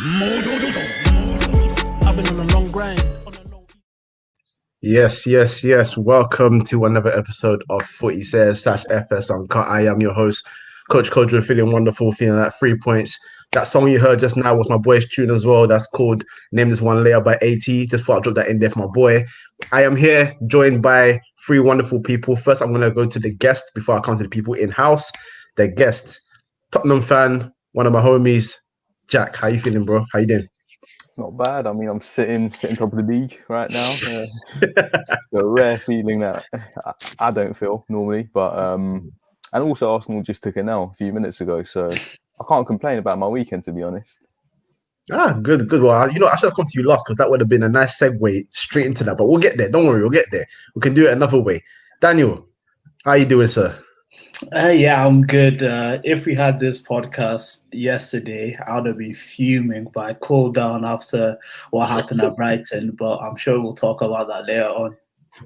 I've been on a long grind. Yes. Welcome to another episode of FootySays /FS Uncut. I am your host, Coach Kojo, feeling wonderful, feeling like 3 points. That song you heard just now was my boy's tune as well. That's called Name This One Layer by AT. Just thought I'd drop that in there for my boy. I am here joined by three wonderful people. First, I'm going to go to the guest before I come to the people in-house. The guest, Tottenham fan, one of my homies, Jack. How you feeling, bro? How you doing? Not bad. I mean, I'm sitting top of the league right now. A rare feeling that I don't feel normally, but and also Arsenal just took an L a few minutes ago, so I can't complain about my weekend, to be honest. Good. Well, I should have come to you last because that would have been a nice segue straight into that. But we'll get there. Don't worry, we'll get there. We can do it another way. Daniel, how you doing, sir? Yeah, I'm good. If we had this podcast yesterday, I would be fuming, but I cooled down after what happened at Brighton. But I'm sure we'll talk about that later on.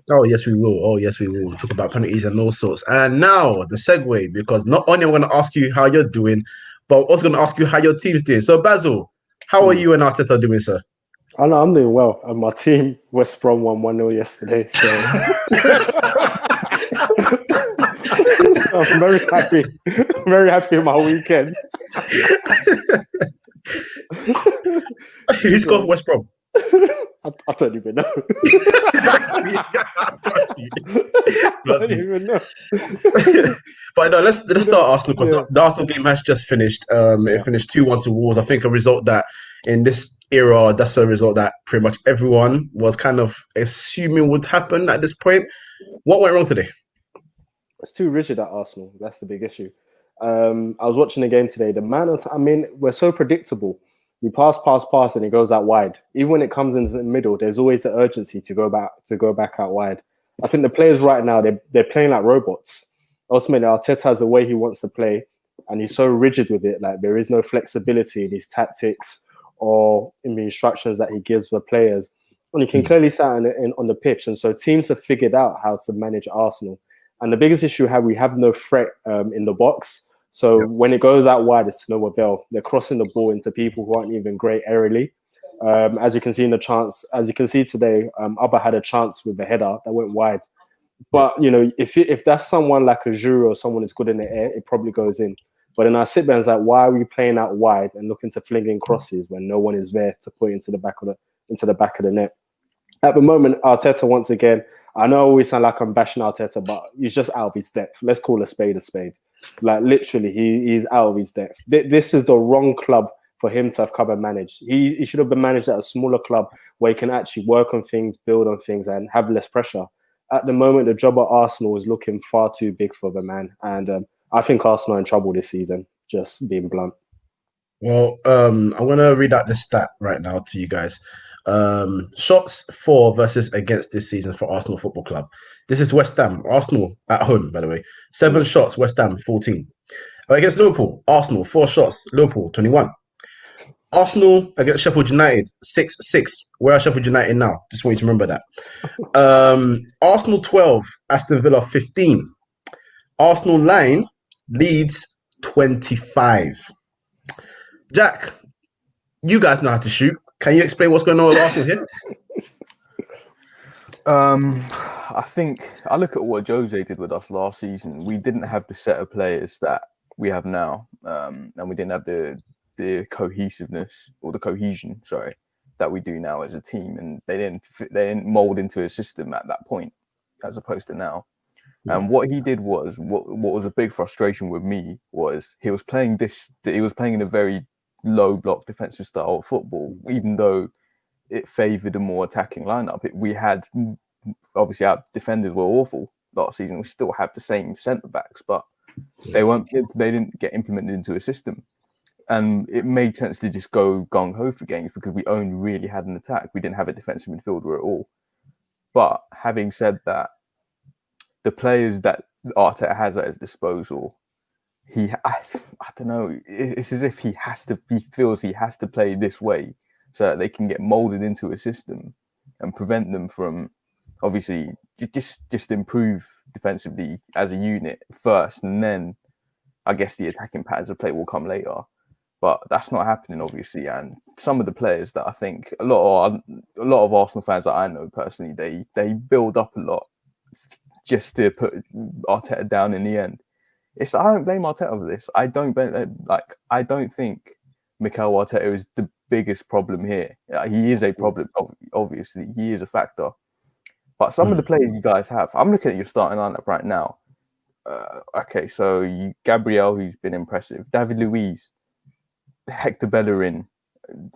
Oh, yes, we will. We'll talk about penalties and all sorts. And now the segue, because not only I'm going to ask you how you're doing, but I'm also going to ask you how your team's doing. So, Basil, how are you and Arteta doing, sir? I know I'm doing well. And my team, West Brom, won 1-0 yesterday. So I'm very happy. Very happy with my weekend. Who scored for West Brom? I don't even know. I don't even know. But no, let's start Arsenal because the Arsenal game has just finished. It finished 2-1 to Wolves. I think a result that in this era, that's a result that pretty much everyone was kind of assuming would happen at this point. What went wrong today? It's too rigid at Arsenal. That's the big issue. I was watching the game today. We're so predictable. We pass, and it goes out wide. Even when it comes into the middle, there's always the urgency to go back out wide. I think the players right now, they're playing like robots. Ultimately, Arteta has the way he wants to play, and he's so rigid with it. Like there is no flexibility in his tactics or in the instructions that he gives the players. And you can clearly see on the pitch. And so teams have figured out how to manage Arsenal. And the biggest issue we have no threat in the box. So when it goes out wide, it's to no avail. They're crossing the ball into people who aren't even great aerially. As you can see today, Abba had a chance with the header that went wide. But if that's someone like a Girouds or someone who's good in the air, it probably goes in. But then I sit there and it's like, why are we playing out wide and looking to fling in crosses when no one is there to put into the back of the net? At the moment, Arteta once again. I know I always sound like I'm bashing Arteta, but he's just out of his depth. Let's call a spade a spade. Like literally, he's out of his depth. This is the wrong club for him to have come and managed. He should have been managed at a smaller club where he can actually work on things, build on things, and have less pressure. At the moment, the job at Arsenal is looking far too big for the man, and I think Arsenal are in trouble this season. Just being blunt. Well, I'm gonna read out the stat right now to you guys. Shots for versus against this season for Arsenal Football Club. This is West Ham. Arsenal at home, by the way. 7 shots, West Ham, 14. Against Liverpool, Arsenal, 4 shots, Liverpool, 21. Arsenal against Sheffield United, 6-6. Where are Sheffield United now? Just want you to remember that. Arsenal 12, Aston Villa 15. Arsenal 9, Leeds 25. Jack, you guys know how to shoot. Can you explain what's going on with Arsenal here? I think I look at what Jose did with us last season. We didn't have the set of players that we have now, and we didn't have the cohesiveness or the cohesion, that we do now as a team. And they didn't mold into a system at that point, as opposed to now. And what he did was what was a big frustration with me was he was playing in a very low block defensive style of football, even though it favoured a more attacking lineup. We had, obviously, our defenders were awful last season. We still have the same centre backs, but they didn't get implemented into a system. And it made sense to just go gung ho for games because we only really had an attack. We didn't have a defensive midfielder at all. But having said that, the players that Arteta has at his disposal, I don't know. It's as if he feels he has to play this way so that they can get molded into a system and prevent them from, obviously, just improve defensively as a unit first, and then I guess the attacking patterns of play will come later. but that's not happening, obviously. And some of the players that I think a lot of Arsenal fans that I know personally, they build up a lot just to put Arteta down in the end. I don't blame Arteta for this. I don't think Mikel Arteta is the biggest problem here. He is a problem, obviously. He is a factor. But some of the players you guys have, I'm looking at your starting lineup right now. Okay, so Gabriel, who's been impressive, David Luiz, Hector Bellerin,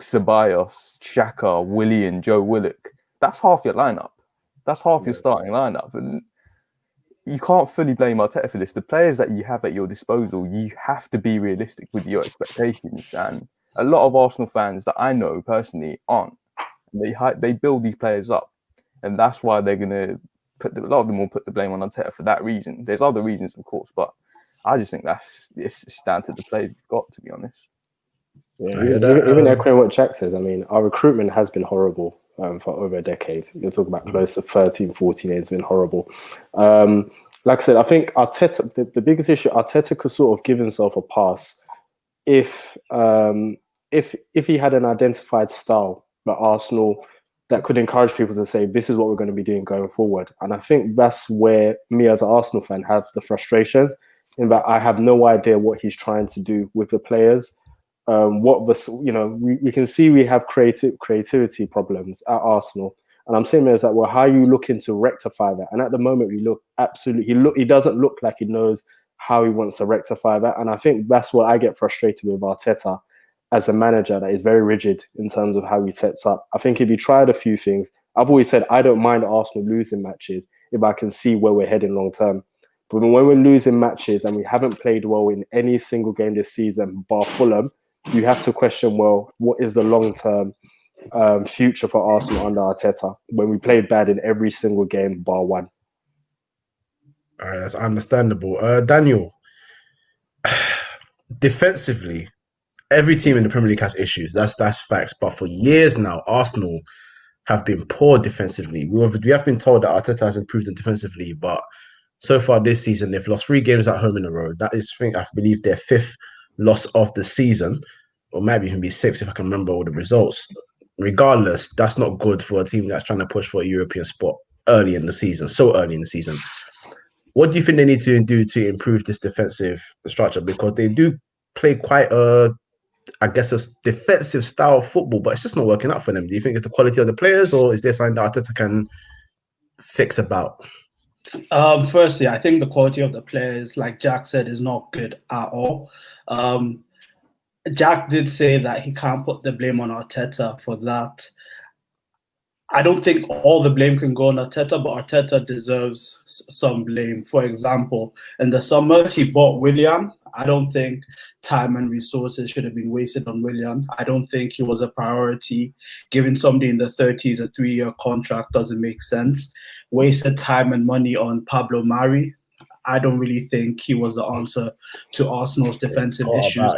Ceballos, Xhaka, Willian, Joe Willock. That's half your lineup. That's half your starting lineup. And you can't fully blame Arteta for this. The players that you have at your disposal, you have to be realistic with your expectations. And a lot of Arsenal fans that I know personally aren't. They build these players up. And that's why they're going to a lot of them will put the blame on Arteta for that reason. There's other reasons, of course, but I just think it's down to the players we've got, to be honest. Yeah, even echoing what Jack says, I mean, our recruitment has been horrible for over a decade. You're talking about close to 13, 14 years, it's been horrible. Like I said, I think Arteta, the biggest issue, Arteta could sort of give himself a pass if he had an identified style at Arsenal that could encourage people to say, this is what we're going to be doing going forward. And I think that's where me as an Arsenal fan have the frustration, in that I have no idea what he's trying to do with the players. We can see we have creativity problems at Arsenal. And I'm saying is that, well, how are you looking to rectify that? And at the moment, he doesn't look like he knows how he wants to rectify that. And I think that's what I get frustrated with Arteta as a manager, that is very rigid in terms of how he sets up. I think if he tried a few things, I've always said I don't mind Arsenal losing matches if I can see where we're heading long term. But when we're losing matches and we haven't played well in any single game this season, bar Fulham, you have to question, well, what is the long-term future for Arsenal under Arteta when we played bad in every single game bar one? All right, that's understandable. Daniel, defensively, every team in the Premier League has issues. That's facts. But for years now, Arsenal have been poor defensively. We have been told that Arteta has improved them defensively, but so far this season, they've lost 3 games at home in a row. That is, I believe, their 5th loss of the season, or maybe even be 6th if I can remember all the results. Regardless, that's not good for a team that's trying to push for a European spot early in the season, so early in the season. What do you think they need to do to improve this defensive structure? Because they do play quite a defensive style of football, but it's just not working out for them. Do you think it's the quality of the players, or is there something that Arteta can fix about? Firstly, I think the quality of the players, like Jack said, is not good at all. Jack did say that he can't put the blame on Arteta for that. I don't think all the blame can go on Arteta, but Arteta deserves some blame. For example, in the summer, he bought Willian. I don't think time and resources should have been wasted on Willian. I don't think he was a priority. Giving somebody in the 30s a 3-year contract doesn't make sense. Wasted time and money on Pablo Mari. I don't really think he was the answer to Arsenal's defensive issues.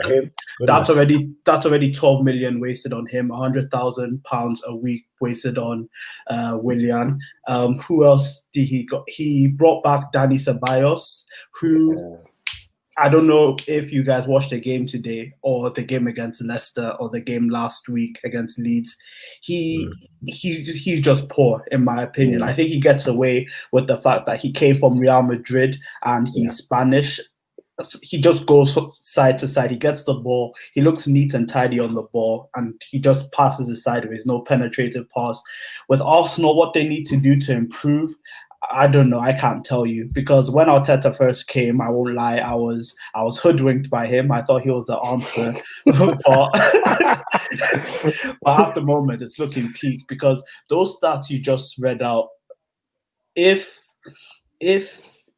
That's already 12 million wasted on him, £100,000 a week wasted on Willian. Who else did he got? He brought back Dani Ceballos, who I don't know if you guys watched the game today or the game against Leicester or the game last week against Leeds. He's just poor, in my opinion. I think he gets away with the fact that he came from Real Madrid and he's Spanish. He just goes side to side. He gets the ball. He looks neat and tidy on the ball, and he just passes it sideways. No penetrative pass. With Arsenal, what they need to do to improve, I don't know. I can't tell you, because when Arteta first came, I won't lie, I was hoodwinked by him. I thought he was the answer, but at the moment, it's looking peak, because those stats you just read out. If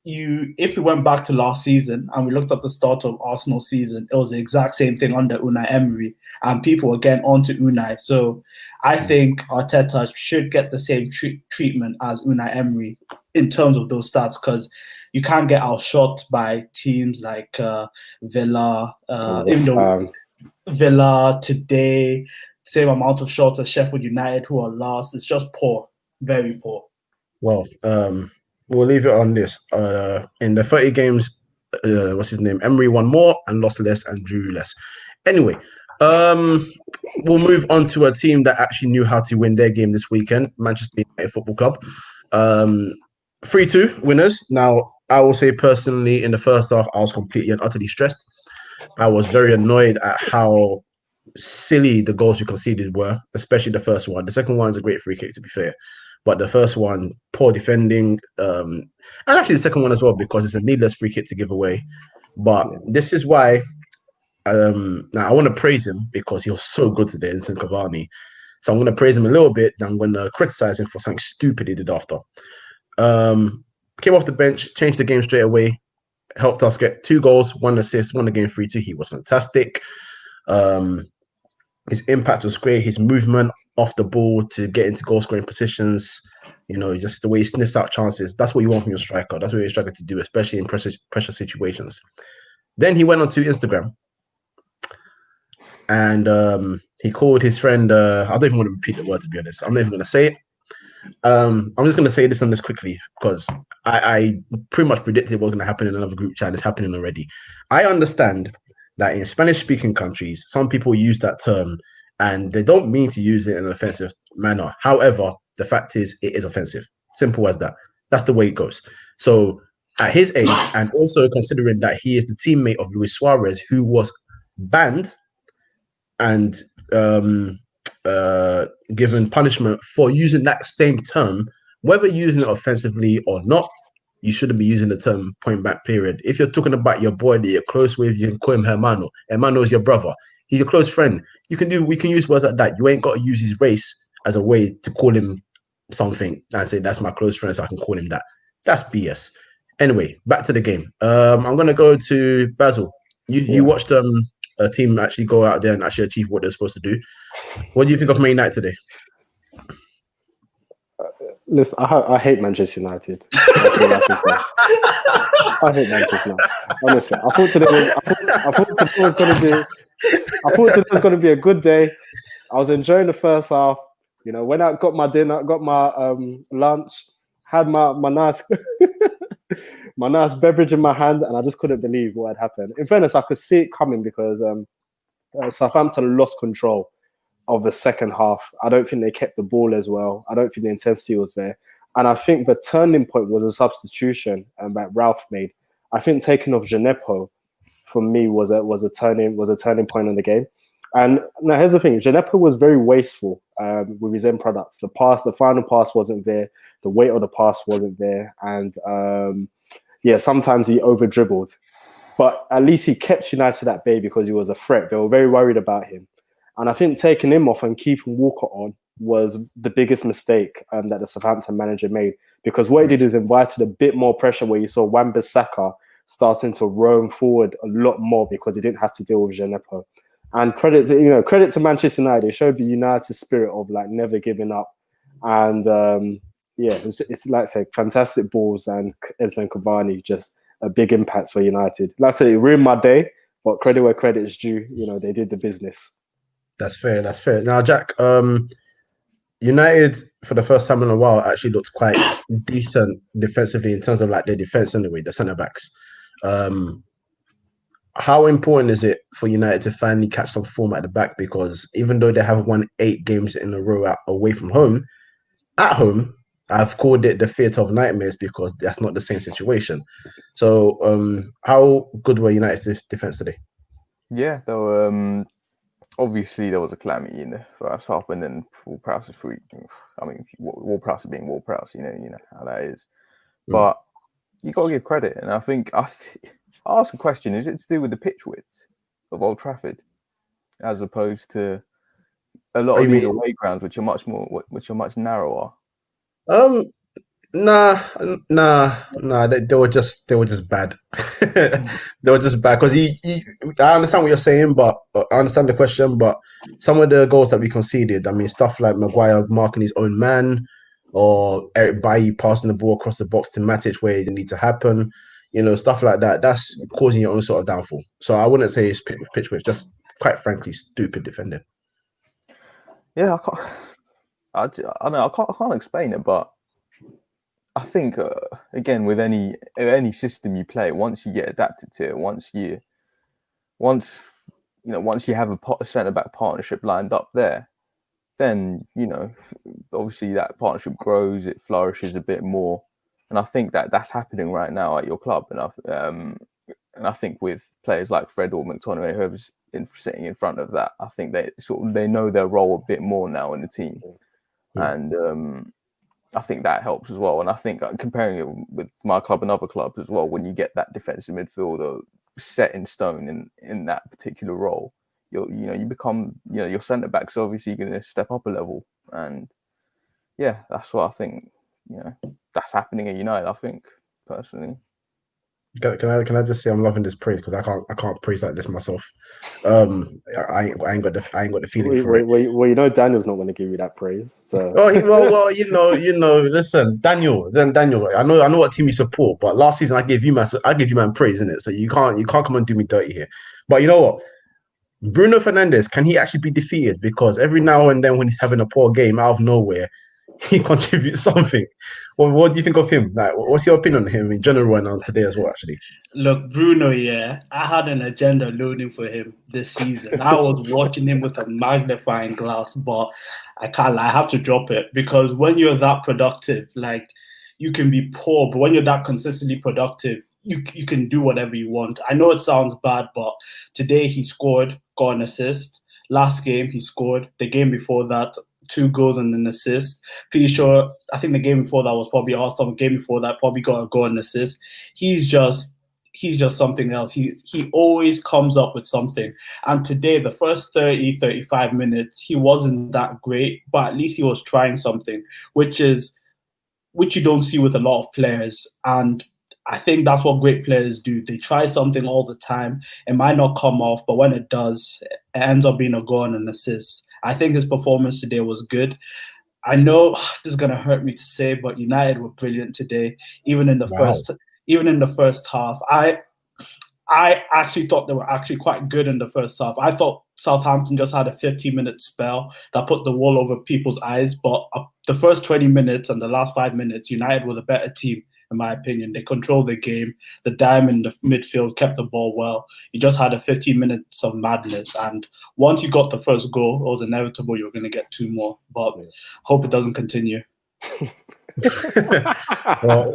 we went back to last season and we looked at the start of Arsenal season, it was the exact same thing under Unai Emery, and people were getting onto Unai. So I think Arteta should get the same treatment as Unai Emery in terms of those stats, because you can't get outshot by teams like Villa, even though Villa today, same amount of shots as Sheffield United, who are last. It's just poor, very poor. Well, we'll leave it on this. In the 30 games, Emery won more and lost less and drew less. Anyway, We'll move on to a team that actually knew how to win their game this weekend, Manchester United Football Club. 3-2 winners. Now, I will say personally, in the first half, I was completely and utterly stressed. I was very annoyed at how silly the goals we conceded were, especially the first one. The second one is a great free kick, to be fair. But the first one, poor defending, and actually the second one as well, because it's a needless free kick to give away. But this is why now I want to praise him because he was so good today, Edinson Cavani. So I'm going to praise him a little bit, then I'm going to criticize him for something stupid he did after. Came off the bench, changed the game straight away, helped us get 2 goals, 1 assist, won the game 3-2. He was fantastic. His impact was great. His movement off the ball to get into goal scoring positions, just the way he sniffs out chances. That's what you want from your striker. That's what your striker to do, especially in pressure situations. Then he went onto Instagram and he called his friend. I don't even want to repeat the word, to be honest. I'm not even going to say it. I'm just going to say this on this quickly because I pretty much predicted what was going to happen in another group chat. It's happening already. I understand that in Spanish-speaking countries, some people use that term and they don't mean to use it in an offensive manner. However, the fact is it is offensive. Simple as that. That's the way it goes. So at his age, and also considering that he is the teammate of Luis Suarez, who was banned and given punishment for using that same term, whether using it offensively or not, you shouldn't be using the term point back period. If you're talking about your boy that you're close with, you can call him Hermano. Hermano is your brother. He's your close friend. We can use words like that. You ain't got to use his race as a way to call him something and say that's my close friend, so I can call him that. That's BS. Anyway, back to the game. I'm gonna go to Basil. You watched a team actually go out there and actually achieve what they're supposed to do. What do you think of Man United today? Listen, I hate Manchester United. I hate Manchester United. Honestly, I thought today was going to be a good day. I was enjoying the first half. Went out, got my dinner, got my lunch, had my nice my nice beverage in my hand, and I just couldn't believe what had happened. In fairness, I could see it coming because Southampton lost control of the second half. I don't think they kept the ball as well. I don't think the intensity was there. And I think the turning point was a substitution that Ralph made. I think taking off Djenepo for me was a turning point in the game. And now here's the thing: Djenepo was very wasteful with his end products. The final pass wasn't there. The weight of the pass wasn't there, and sometimes he over dribbled. But at least he kept United at bay because he was a threat. They were very worried about him. And I think taking him off and keeping Walker on was the biggest mistake that the Southampton manager made, because what he did is invited a bit more pressure where you saw Wan-Bissaka starting to roam forward a lot more because he didn't have to deal with Djenepo. And credit to Manchester United. They showed the United spirit of never giving up. And it's like I say, fantastic balls, and Edinson Cavani, just a big impact for United. Like I say, it ruined my day, but credit where credit is due. They did the business. That's fair. Now, Jack, United, for the first time in a while, actually looked quite decent defensively in terms of their defense anyway, the centre-backs. How important is it for United to finally catch some form at the back? Because even though they have won 8 games in a row away from home, at home, I've called it the theatre of nightmares because that's not the same situation. So how good were United's defense today? Yeah, though. Obviously, there was a calamity in the first half, and then Ward-Prowse is free. I mean, Ward-Prowse being Ward-Prowse, you know how that is. But you got to give credit, and I think I'll ask a question: is it to do with the pitch width of Old Trafford, as opposed to a lot of these away grounds, which are much narrower? Nah. They were just bad. They were just bad because I understand what you're saying, but I understand the question. But some of the goals that we conceded, I mean, stuff like Maguire marking his own man, or Eric Bailly passing the ball across the box to Matic where it didn't need to happen, stuff like that. That's causing your own sort of downfall. So I wouldn't say it's pitch width, just quite frankly stupid defending. Yeah, I can't explain it, but I think again with any system you play, once you get adapted to it, once once you have a centre back partnership lined up there, then obviously that partnership grows, it flourishes a bit more, and I think that's happening right now at your club. And I think with players like Fred or McTominay, whoever's sitting in front of that, I think they know their role a bit more now in the team, and I think that helps as well. And I think comparing it with my club and other clubs as well, when you get that defensive midfielder set in stone in that particular role, you become your centre backs obviously going to step up a level, and that's what I think. That's happening at United. I think personally. Can I just say I'm loving this praise because I can't praise like this myself. I ain't got the feeling for it. Well, Daniel's not going to give you that praise. So listen, Daniel. I know what team you support, but last season I gave you man praise, innit? So you can't come and do me dirty here. But you know what? Bruno Fernandes, can he actually be defeated? Because every now and then when he's having a poor game out of nowhere, he contributes something. Well, what do you think of him? Like, what's your opinion on him in general and on today as well, actually? Look, Bruno, I had an agenda loading for him this season. I was watching him with a magnifying glass, but I can't lie, I have to drop it because when you're that productive, like you can be poor, but when you're that consistently productive, you can do whatever you want. I know it sounds bad, but today he scored, got an assist. Last game he scored. The game before that, 2 goals and an assist. Pretty sure, I think the game before that was probably Arsenal. The game before that probably got a goal and assist. He's just something else. He always comes up with something. And today, the first 30, 35 minutes, he wasn't that great, but at least he was trying something, which you don't see with a lot of players. And I think that's what great players do. They try something all the time. It might not come off, but when it does, it ends up being a goal and an assist. I think his performance today was good. I know this is going to hurt me to say, but United were brilliant today, even in the first half. I actually thought they were actually quite good in the first half. I thought Southampton just had a 15-minute spell that put the wool over people's eyes, but the first 20 minutes and the last 5 minutes, United were the better team, in my opinion. They controlled the game. The diamond in the midfield kept the ball well. You just had a 15 minutes of madness. And once you got the first goal, it was inevitable you were going to get 2 more. But hope it doesn't continue. Well,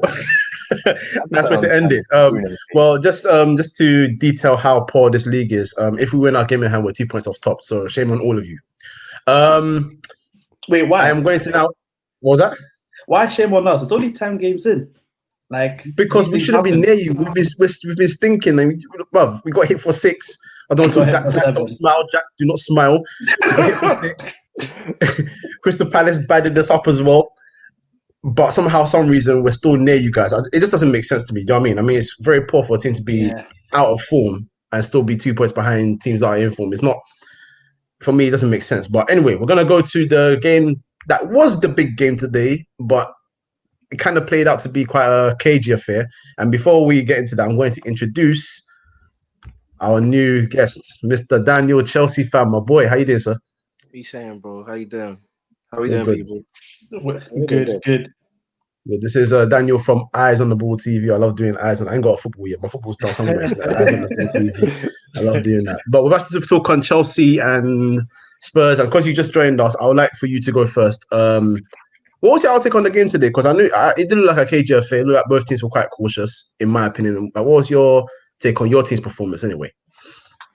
that's where to end it. Well, just to detail how poor this league is. If we win our game in hand, we're 2 points off top. So shame on all of you. Wait, why? I am going to now. What was that? Why shame on us? It's only 10 games in. Because we shouldn't be near you. We've been stinking, and bruv, we got hit for 6. I don't want to. Jack, don't smile. Jack, do not smile. We got hit for 6. Crystal Palace badded us up as well. But somehow, some reason, we're still near you guys. It just doesn't make sense to me. Do you know what I mean? I mean, it's very poor for a team to be out of form and still be 2 points behind teams that are in form. It's not, for me, it doesn't make sense. But anyway, we're going to go to the game that was the big game today, but it kind of played out to be quite a cagey affair. And before we get into that, I'm going to introduce our new guest, Mr. Daniel, Chelsea fan. My boy, how you doing, sir? What you saying, bro? How you doing? How we doing, people? Good. Yeah, this is Daniel from Eyes on the Ball TV. I love doing Eyes on. I ain't got a football yet. My football's done somewhere. Eyes on the Ball TV. I love doing that. But we're about to talk on Chelsea and Spurs. And because you just joined us, I would like for you to go first. What was your outtake on the game today? Because I knew it didn't look like a cagey affair. It looked like both teams were quite cautious, in my opinion. But what was your take on your team's performance anyway?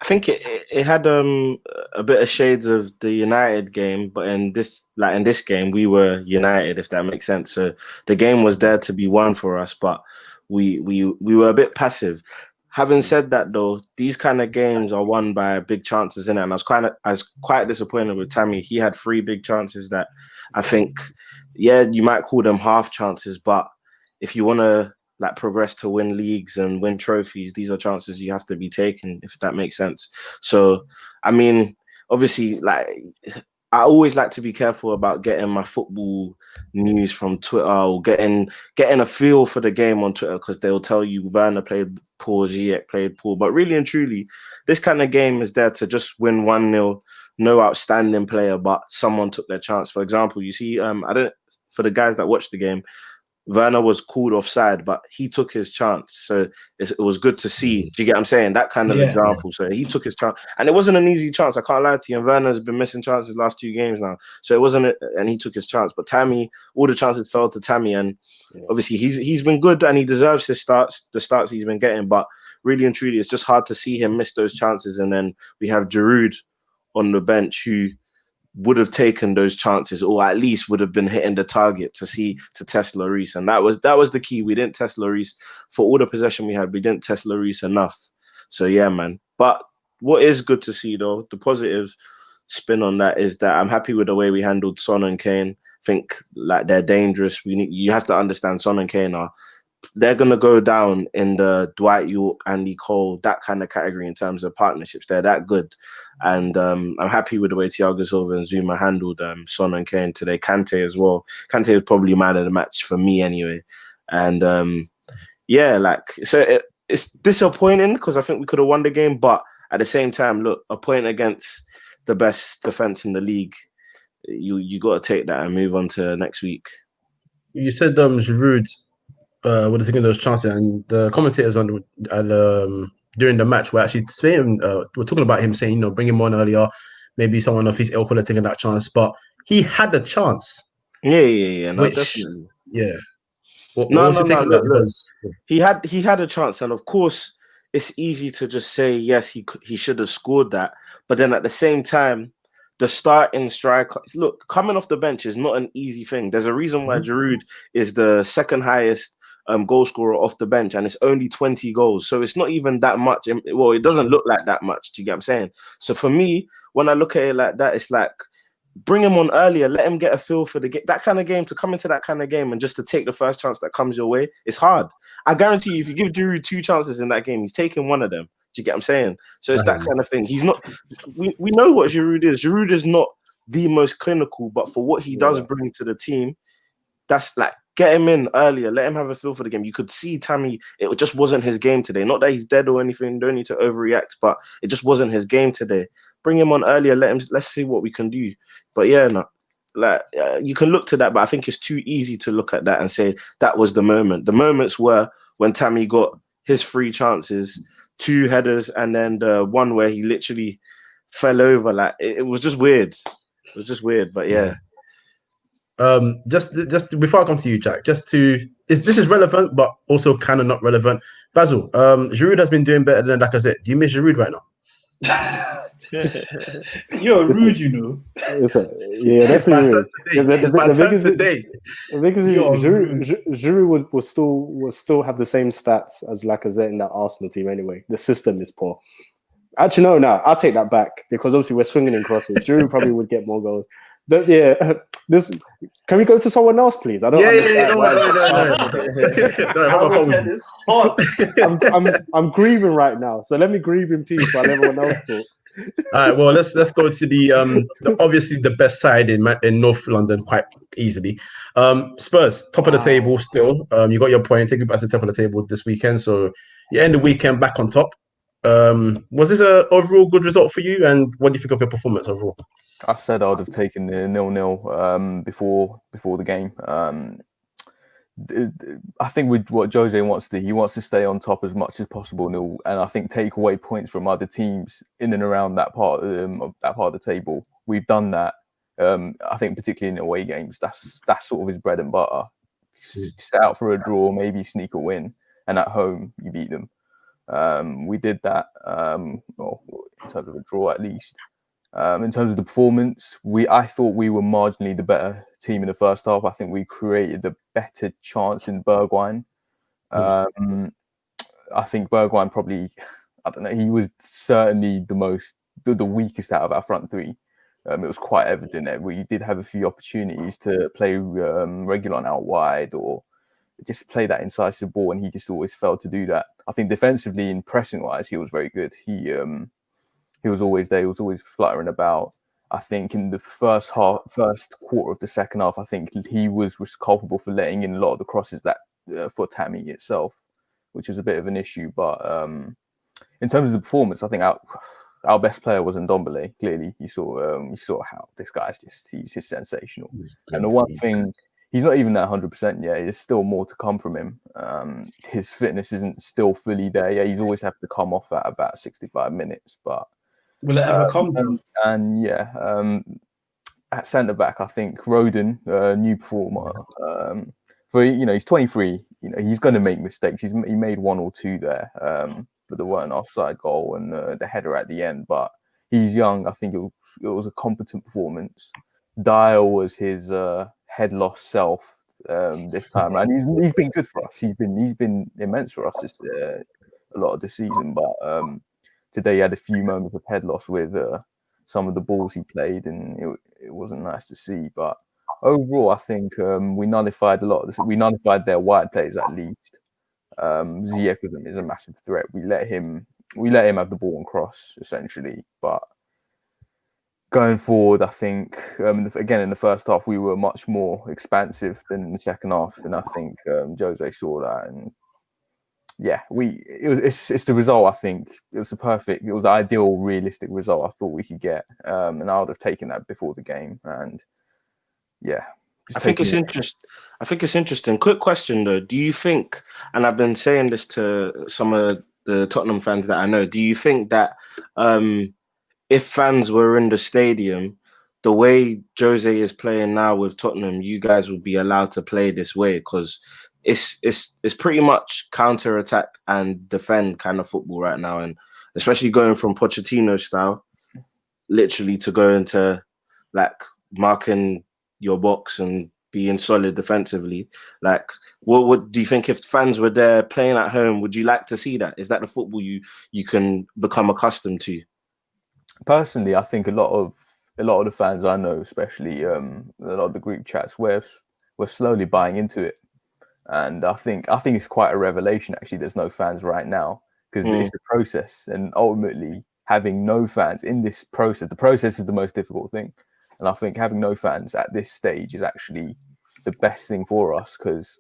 I think it had a bit of shades of the United game, but in this game we were United, if that makes sense. So the game was there to be won for us, but we were a bit passive. Having said that, though, these kind of games are won by big chances in it, and I was quite disappointed with Tammy. He had 3 big chances that I think, you might call them half chances, but if you want to progress to win leagues and win trophies, these are chances you have to be taking, if that makes sense. So, I mean, obviously, I always like to be careful about getting my football news from Twitter or getting a feel for the game on Twitter, because they'll tell you Werner played poor, Ziyech played poor. But really and truly, this kind of game is there to just win 1-0. No outstanding player, but someone took their chance. For example, you see, for the guys that watched the game, Werner was called offside, but he took his chance. So it was good to see. Do you get what I'm saying? That kind of example. So he took his chance. And it wasn't an easy chance. I can't lie to you. And Werner's been missing chances last 2 games now. So it wasn't, and he took his chance. But Tammy, all the chances fell to Tammy. And obviously he's been good and he deserves his starts, the starts he's been getting. But really and truly, it's just hard to see him miss those chances. And then we have Giroud on the bench who would have taken those chances, or at least would have been hitting the target to test Lloris. And that was the key. We didn't test Lloris for all the possession we had. We didn't test Lloris enough. So yeah, man. But what is good to see though, the positive spin on that is that I'm happy with the way we handled Son and Kane. I think like they're dangerous. You have to understand Son and Kane they're going to go down in the Dwight York, Andy Cole, that kind of category in terms of partnerships. They're that good. And I'm happy with the way Thiago Silva and Zuma handled Son and Kane today. Kante as well. Kante was probably man of the match for me anyway. And so it's disappointing because I think we could have won the game. But at the same time, look, a point against the best defense in the league, you got to take that and move on to next week. You said Giroud what is taking those chances, and the commentators during the match were actually saying, we're talking about him saying, bring him on earlier, maybe someone of his ilk would have taken that chance, but he had the chance. Yeah. No, definitely. Yeah. Look. He had a chance, and of course, it's easy to just say yes, he should have scored that, but then at the same time, the starting striker, look, coming off the bench is not an easy thing. There's a reason why Giroud is the second highest goal scorer off the bench, and it's only 20 goals. So it's not even that much. Well, it doesn't look like that much. Do you get what I'm saying? So for me, when I look at it like that, it's like, bring him on earlier, let him get a feel for the game, that kind of game, to come into that kind of game and just to take the first chance that comes your way. It's hard. I guarantee you, if you give Giroud 2 chances in that game, he's taking one of them. Do you get what I'm saying? So it's that kind of thing. He's not. We know what Giroud is. Giroud is not the most clinical, but for what he does bring to the team, that's like, get him in earlier, let him have a feel for the game. You could see Tammy, it just wasn't his game today. Not that he's dead or anything, don't need to overreact, but it just wasn't his game today. Bring him on earlier, let's see what we can do. But yeah, no, you can look to that, but I think it's too easy to look at that and say that was the moment. The moments were when Tammy got his 3 chances, 2 headers, and then the one where he literally fell over. Like it was just weird. It was just weird, but yeah. Just before I come to you, Jack, this is relevant, but also kind of not relevant. Basil, Giroud has been doing better than Lacazette. Do you miss Giroud right now? You're rude, you know. Yeah, definitely. The biggest Giroud will still have the same stats as Lacazette in that Arsenal team anyway. The system is poor. Actually, no, I'll take that back because obviously we're swinging in crosses. Giroud probably would get more goals. Can we go to someone else, please? I don't. I'm grieving right now, so let me grieve in peace while everyone else talks. All right, well, let's go to the obviously the best side in North London quite easily. Spurs, top of the table still. You got your point. Take it back to the top of the table this weekend, so you end the weekend back on top. Was this an overall good result for you? And what do you think of your performance overall? I said I would have taken the 0-0 before the game. I think with what Jose wants to do, he wants to stay on top as much as possible, and I think take away points from other teams in and around that part of the table. We've done that. I think particularly in away games, that's sort of his bread and butter. Set out for a draw, maybe sneak a win, and at home you beat them. We did that. Well, in terms of a draw at least. In terms of the performance, I thought we were marginally the better team in the first half. I think we created a better chance in Bergwijn. I think Bergwijn probably, I don't know, he was certainly the weakest out of our front 3. It was quite evident that we did have a few opportunities to play Reguilón out wide or just play that incisive ball, and he just always failed to do that. I think defensively and pressing-wise, he was very good. He was always there. He was always fluttering about. I think in the first quarter of the second half, I think he was culpable for letting in a lot of the crosses that for Tammy itself, which was a bit of an issue. But in terms of the performance, I think our best player was Ndombele. Clearly, you saw how this guy's he's just sensational. And the one thing he's not even at 100% yet. There's still more to come from him. His fitness isn't still fully there. Yeah, he's always have to come off at about 65 minutes. But will it ever come though? And at centre back, I think Roden, new performer. He's 23. He's going to make mistakes. He made one or two there, but there weren't offside goal and the header at the end. But he's young. I think it was a competent performance. Dyer was his head loss self this time, and he's been good for us. He's been immense for us a lot of the season. But today he had a few moments of head loss with some of the balls he played, and it wasn't nice to see. But overall, I think we nullified a lot of this. We nullified their wide plays at least. Ziyech with them is a massive threat. We let him have the ball and cross essentially. But going forward, I think again in the first half we were much more expansive than in the second half, and I think Jose saw that. And yeah, it's the result. I think it was the ideal, realistic result I thought we could get, and I would have taken that before the game. And yeah, I think it's interesting. Quick question though: do you think? And I've been saying this to some of the Tottenham fans that I know. Do you think that if fans were in the stadium, the way Jose is playing now with Tottenham, you guys would be allowed to play this way? Because it's pretty much counter attack and defend kind of football right now, and especially going from Pochettino style, literally to go into like marking your box and being solid defensively. Like, what do you think if fans were there playing at home? Would you like to see that? Is that the football you can become accustomed to? Personally, I think a lot of the fans I know, especially a lot of the group chats, we're slowly buying into it. And I think it's quite a revelation, actually, there's no fans right now, because it's the process. And ultimately, having no fans in this process, the process is the most difficult thing. And I think having no fans at this stage is actually the best thing for us, because,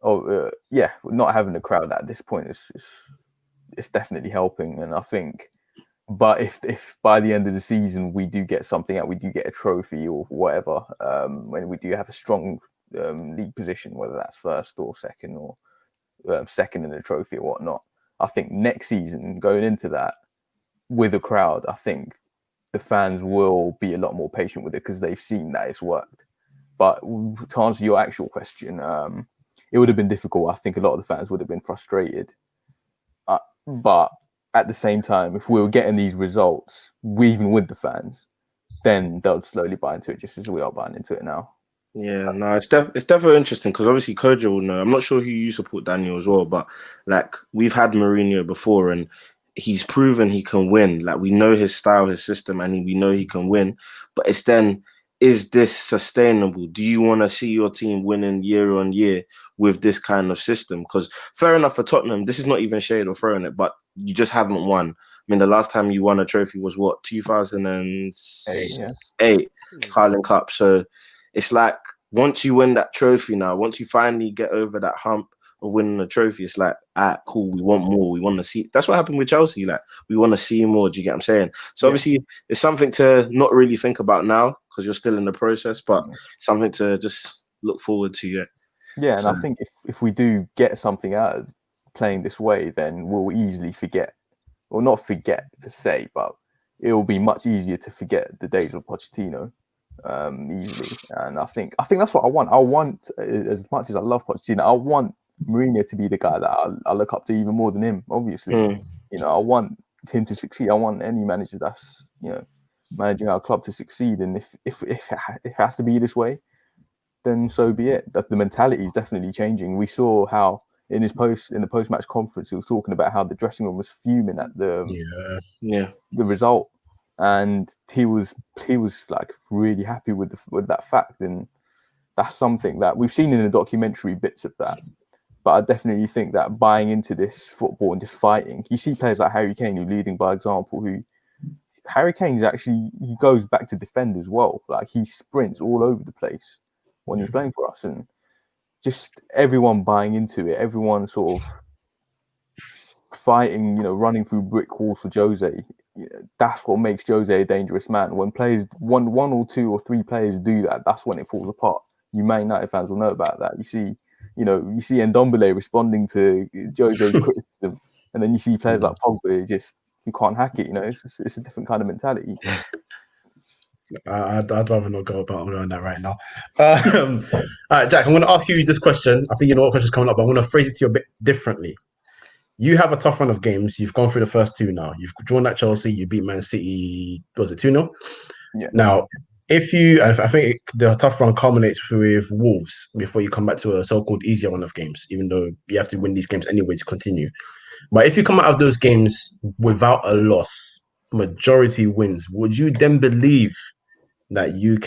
not having a crowd at this point is definitely helping. And I think, but if by the end of the season we do get something out, we do get a trophy or whatever, when we do have a strong league position, whether that's first or second, or second in a trophy or whatnot, I think next season, going into that with a crowd, I think the fans will be a lot more patient with it because they've seen that it's worked. But to answer your actual question, it would have been difficult. I think a lot of the fans would have been frustrated. But at the same time, if we were getting these results, even with the fans, then they'll slowly buy into it, just as we are buying into it now. Yeah, no, it's definitely interesting, because obviously Kojo will know. I'm not sure who you support, Daniel, as well, but like, we've had Mourinho before, and he's proven he can win. Like, we know his style, his system, and we know he can win. But it's then, is this sustainable? Do you want to see your team winning year on year with this kind of system? Because fair enough for Tottenham, this is not even shade or throwing it, but you just haven't won. I mean, the last time you won a trophy was what, 2008, Carling Cup. So it's like, once you win that trophy now, once you finally get over that hump of winning a trophy, it's like, cool, we want more. We want to see. That's what happened with Chelsea. Like, we want to see more. Do you get what I'm saying? So obviously, it's something to not really think about now because you're still in the process, but something to just look forward to. Yeah. And I think if we do get something out of playing this way, then we'll easily forget, or not forget per se, but it will be much easier to forget the days of Pochettino. Easily, and I think that's what I want. I want, as much as I love Pochettino, I want Mourinho to be the guy that I look up to even more than him. Obviously, I want him to succeed. I want any manager that's managing our club to succeed. And if it has to be this way, then so be it. The mentality is definitely changing. We saw how in the post-match conference, he was talking about how the dressing room was fuming at the result. And he was like really happy with that fact, and that's something that we've seen in the documentary, bits of that. But I definitely think that buying into this football and just fighting, you see players like Harry Kane who leading by example. Harry Kane's actually, he goes back to defend as well. Like, he sprints all over the place when he's playing for us, and just everyone buying into it, everyone sort of fighting, running through brick walls for Jose. That's what makes Jose a dangerous man. When players, one or two or three players do that, that's when it falls apart. you Man United fans will know about that. You see Ndombele responding to Jose's criticism, and then you see players like Pogba who can't hack it. It's a different kind of mentality. I'd rather not go about on that right now. All right, Jack, I'm going to ask you this question. I think you know what question's coming up, but I'm going to phrase it to you a bit differently. You have a tough run of games. You've gone through the first 2 now. You've drawn at Chelsea. You beat Man City. Was it 2-0? Yeah. Now, I think the tough run culminates with Wolves before you come back to a so-called easier run of games, even though you have to win these games anyway to continue. But if you come out of those games without a loss, majority wins, would you then believe that you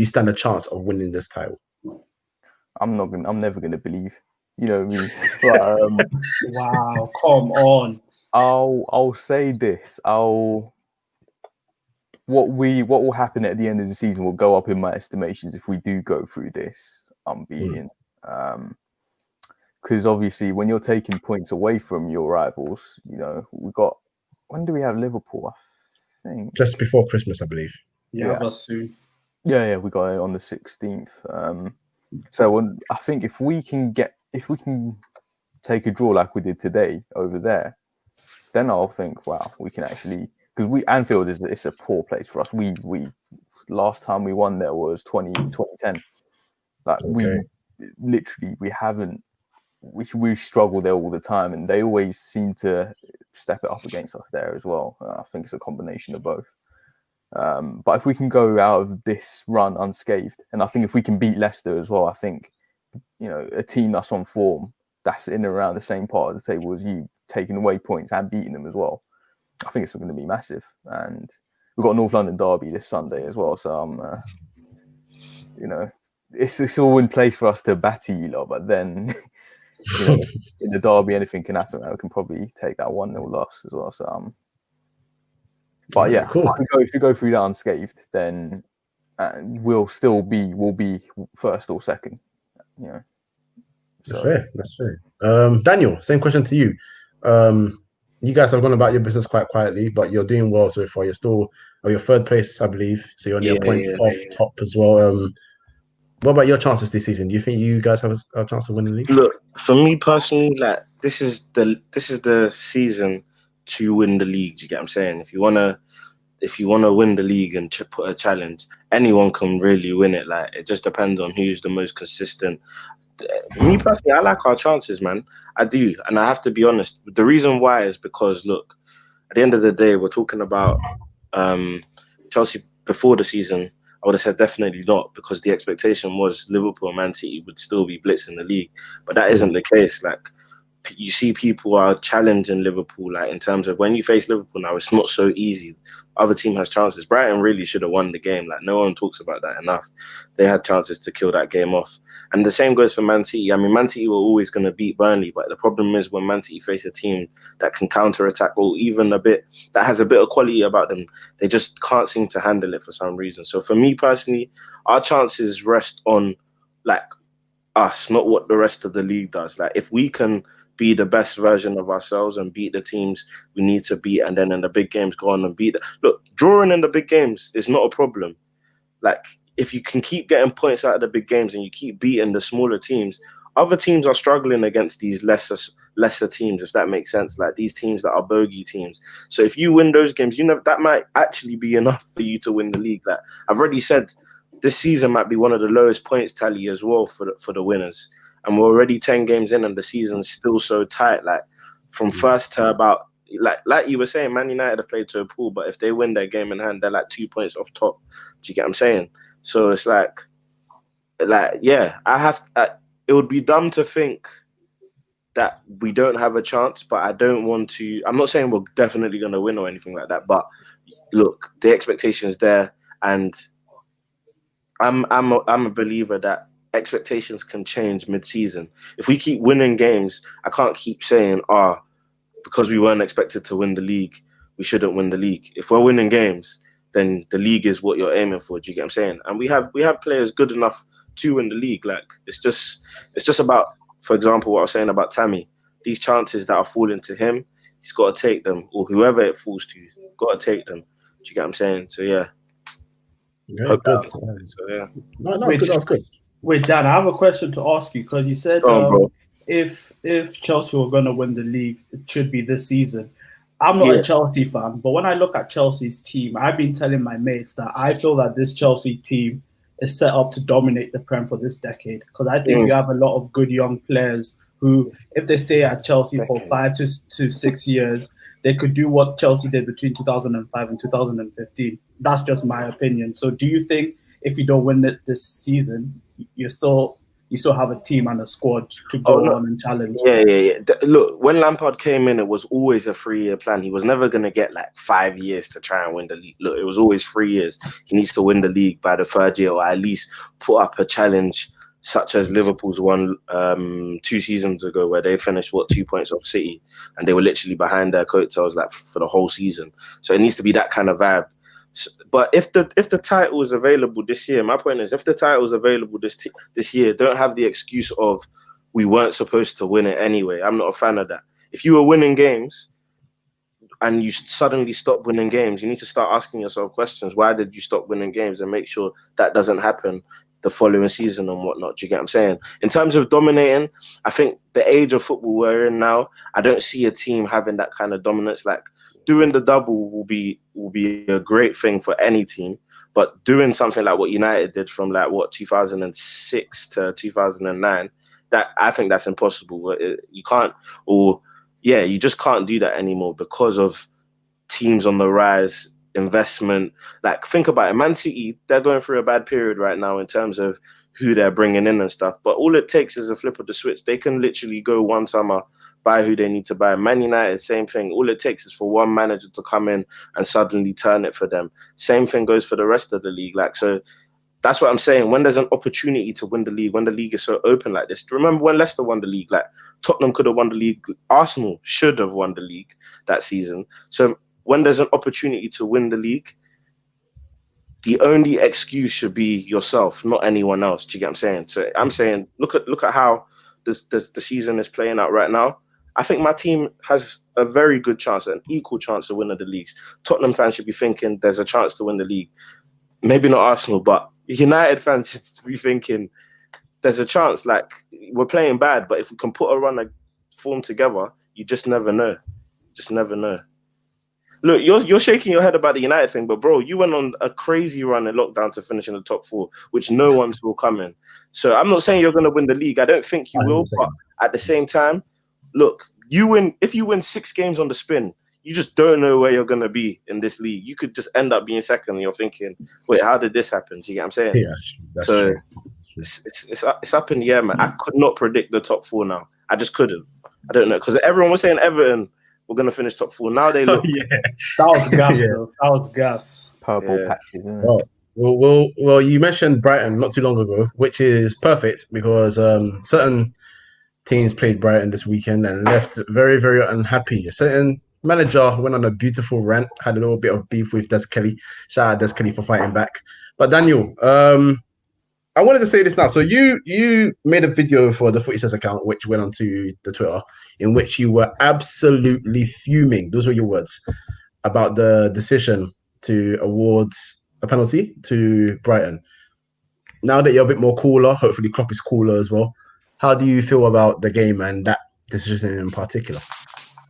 stand a chance of winning this title? I'm never gonna believe. You know what I mean? But, Wow, come on. I'll say this. What will happen at the end of the season will go up in my estimations if we do go through this unbeaten. Because obviously, when you're taking points away from your rivals, when do we have Liverpool? I think just before Christmas, I believe. Yeah, that's soon. Yeah, we got it on the 16th. So I think if we can take a draw like we did today over there, then I'll think, wow, we can actually, because Anfield it's a poor place for us. We last time we won there was 2010. Like we haven't. We struggle there all the time, and they always seem to step it up against us there as well. I think it's a combination of both. But if we can go out of this run unscathed, and I think if we can beat Leicester as well, I think a team that's on form, that's in and around the same part of the table as you, taking away points and beating them as well, I think it's going to be massive. And we've got North London derby this Sunday as well, so it's all in place for us to batter you lot, but then. In the derby, anything can happen. We can probably take that 1-0 loss as well. So, but yeah, cool. If you go through that unscathed, then we'll be first or second. That's fair. Daniel, same question to you. You guys have gone about your business quite quietly, but you're doing well so far. You're still your 3rd place, I believe. So you're only a point off top as well. What about your chances this season? Do you think you guys have a chance of winning the league? Look, for me personally, like this is the season to win the league. Do you get what I'm saying? If you wanna win the league and put a challenge, anyone can really win it. Like it just depends on who's the most consistent. Me personally, I like our chances, man. I do, and I have to be honest. The reason why is because look, at the end of the day, we're talking about Chelsea before the season. I would have said definitely not, because the expectation was Liverpool and Man City would still be blitzing the league, but that isn't the case. Like you see, people are challenging Liverpool. Like in terms of when you face Liverpool now, it's not so easy. Other team has chances. Brighton really should have won the game. Like no one talks about that enough. They had chances to kill that game off, and the same goes for Man City. I mean, Man City were always going to beat Burnley, but the problem is when Man City face a team that can counter-attack or even that has a bit of quality about them, they just can't seem to handle it for some reason. So for me personally, our chances rest on like us, not what the rest of the league does. Like if we can be the best version of ourselves and beat the teams we need to beat, and then in the big games go on and beat them. Look, drawing in the big games is not a problem. Like if you can keep getting points out of the big games and you keep beating the smaller teams, other teams are struggling against these lesser teams, if that makes sense. Like these teams that are bogey teams. So if you win those games, that might actually be enough for you to win the league. Like I've already said, this season might be one of the lowest points tally as well for the winners. And we're already 10 games in and the season's still so tight. Like from first to about, like you were saying, Man United have played to a pool, but if they win their game in hand, they're like 2 points off top. Do you get what I'm saying? So it's like yeah, it would be dumb to think that we don't have a chance, but I don't want to. I'm not saying we're definitely going to win or anything like that, but look, the expectation's there, and I'm a believer that expectations can change mid-season. If we keep winning games, I can't keep saying, because we weren't expected to win the league, we shouldn't win the league. If we're winning games, then the league is what you're aiming for. Do you get what I'm saying? And we have players good enough to win the league. Like it's just about, for example, what I was saying about Tammy. These chances that are falling to him, he's got to take them, or whoever it falls to, got to take them. Do you get what I'm saying? So yeah. Yeah, good. So yeah. No, that's good. Wait, Dan, I have a question to ask you because you said Go on, bro. if Chelsea were going to win the league, it should be this season. I'm not Yeah. a Chelsea fan, but when I look at Chelsea's team, I've been telling my mates that I feel that this Chelsea team is set up to dominate the Prem for this decade because I think you have a lot of good young players who, if they stay at Chelsea for 5 to 6 years, they could do what Chelsea did between 2005 and 2015. That's just my opinion. So do you think if you don't win it this season, you still have a team and a squad to go on and challenge? Yeah. Look, when Lampard came in, it was always a 3-year plan. He was never going to get like 5 years to try and win the league. Look, it was always 3 years. He needs to win the league by the 3rd year, or at least put up a challenge such as Liverpool's won 2 seasons ago, where they finished 2 points off City, and they were literally behind their coattails like for the whole season. So it needs to be that kind of vibe. But if the title is available this year, my point is, if the title is available this year, don't have the excuse of we weren't supposed to win it anyway. I'm not a fan of that. If you were winning games and you suddenly stop winning games, you need to start asking yourself questions. Why did you stop winning games? And make sure that doesn't happen the following season and whatnot. Do you get what I'm saying? In terms of dominating, I think the age of football we're in now, I don't see a team having that kind of dominance. Like, doing the double will be a great thing for any team, but doing something like what United did from 2006 to 2009, that I think that's impossible. You can't, you just can't do that anymore because of teams on the rise, investment. Like, think about it, Man City, they're going through a bad period right now in terms of who they're bringing in and stuff, but all it takes is a flip of the switch. They can literally go one summer, buy who they need to buy. Man United, same thing. All it takes is for one manager to come in and suddenly turn it for them. Same thing goes for the rest of the league. So that's what I'm saying. When there's an opportunity to win the league, when the league is so open like this, remember when Leicester won the league? Like, Tottenham could have won the league. Arsenal should have won the league that season. So when there's an opportunity to win the league, the only excuse should be yourself, not anyone else. Do you get what I'm saying? So I'm saying, look at how the season is playing out right now. I think my team has a very good chance, an equal chance of winning the leagues. Tottenham fans should be thinking there's a chance to win the league. Maybe not Arsenal, but United fans should be thinking there's a chance. Like, we're playing bad, but if we can put a run of form together, you just never know. Just never know. Look, you're shaking your head about the United thing, but bro, you went on a crazy run in lockdown to finish in the top 4, which no one saw coming. So I'm not saying you're going to win the league. I don't think you will, but at the same time, look, if you win 6 games on the spin, you just don't know where you're going to be in this league. You could just end up being second and you're thinking, wait, how did this happen? Do you get what I'm saying? Yeah, that's so true. It's up in the air, man. I could not predict the top 4 now. I just couldn't. I don't know, because everyone was saying Everton were going to finish top 4. Now they look. That was gas, bro. That was gas. Purple patches, isn't it? Well, you mentioned Brighton not too long ago, which is perfect because certain teams played Brighton this weekend and left very, very unhappy. A certain manager went on a beautiful rant, had a little bit of beef with Des Kelly. Shout out Des Kelly for fighting back. But Daniel, I wanted to say this now. So you made a video for the FootySays account, which went onto the Twitter, in which you were absolutely fuming. Those were your words about the decision to award a penalty to Brighton. Now that you're a bit more cooler, hopefully Klopp is cooler as well. How do you feel about the game and that decision in particular?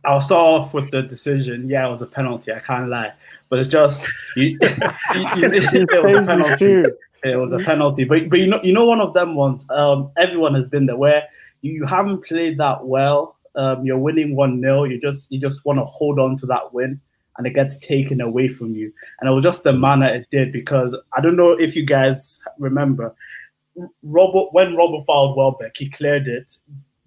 I'll start off with the decision. Yeah, it was a penalty. I can't lie, but it's just it was a penalty. It was a penalty, but you know one of them ones. Everyone has been there where you haven't played that well. You're winning 1-0. You just want to hold on to that win, and it gets taken away from you. And it was just the manner it did, because I don't know if you guys remember, when Robert fouled Welbeck, he cleared it,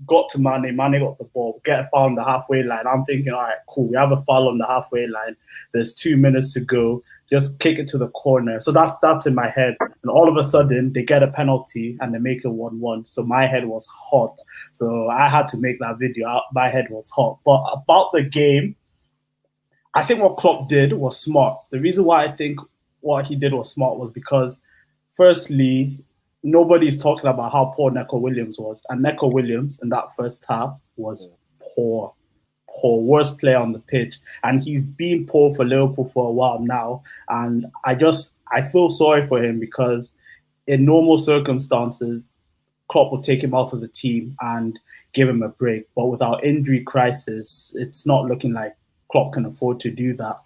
got to Mane got the ball, get a foul on the halfway line. I'm thinking, all right, cool, we have a foul on the halfway line. There's 2 minutes to go. Just kick it to the corner. So that's in my head. And all of a sudden, they get a penalty and they make it 1-1. So my head was hot. So I had to make that video. My head was hot. But about the game, I think what Klopp did was smart. The reason why I think what he did was smart was because, firstly, nobody's talking about how poor Neco Williams was. And Neco Williams in that first half was poor, worst player on the pitch. And he's been poor for Liverpool for a while now. And I feel sorry for him, because in normal circumstances, Klopp would take him out of the team and give him a break. But with our injury crisis, it's not looking like Klopp can afford to do that.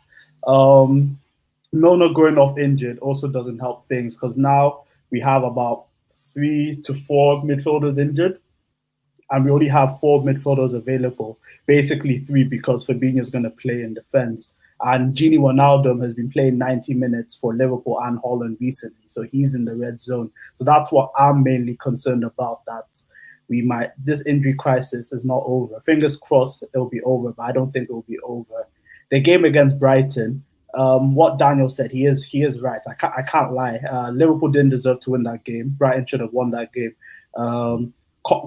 Milner going off injured also doesn't help things, because now we have about 3 to 4 midfielders injured, and we only have 4 midfielders available. Basically 3, because Fabinho is going to play in defence. And Gini Wijnaldum has been playing 90 minutes for Liverpool and Holland recently, so he's in the red zone. So that's what I'm mainly concerned about, that this injury crisis is not over. Fingers crossed it'll be over, but I don't think it will be over. The game against Brighton, what Daniel said, he is right. I can't lie. Liverpool didn't deserve to win that game. Brighton should have won that game.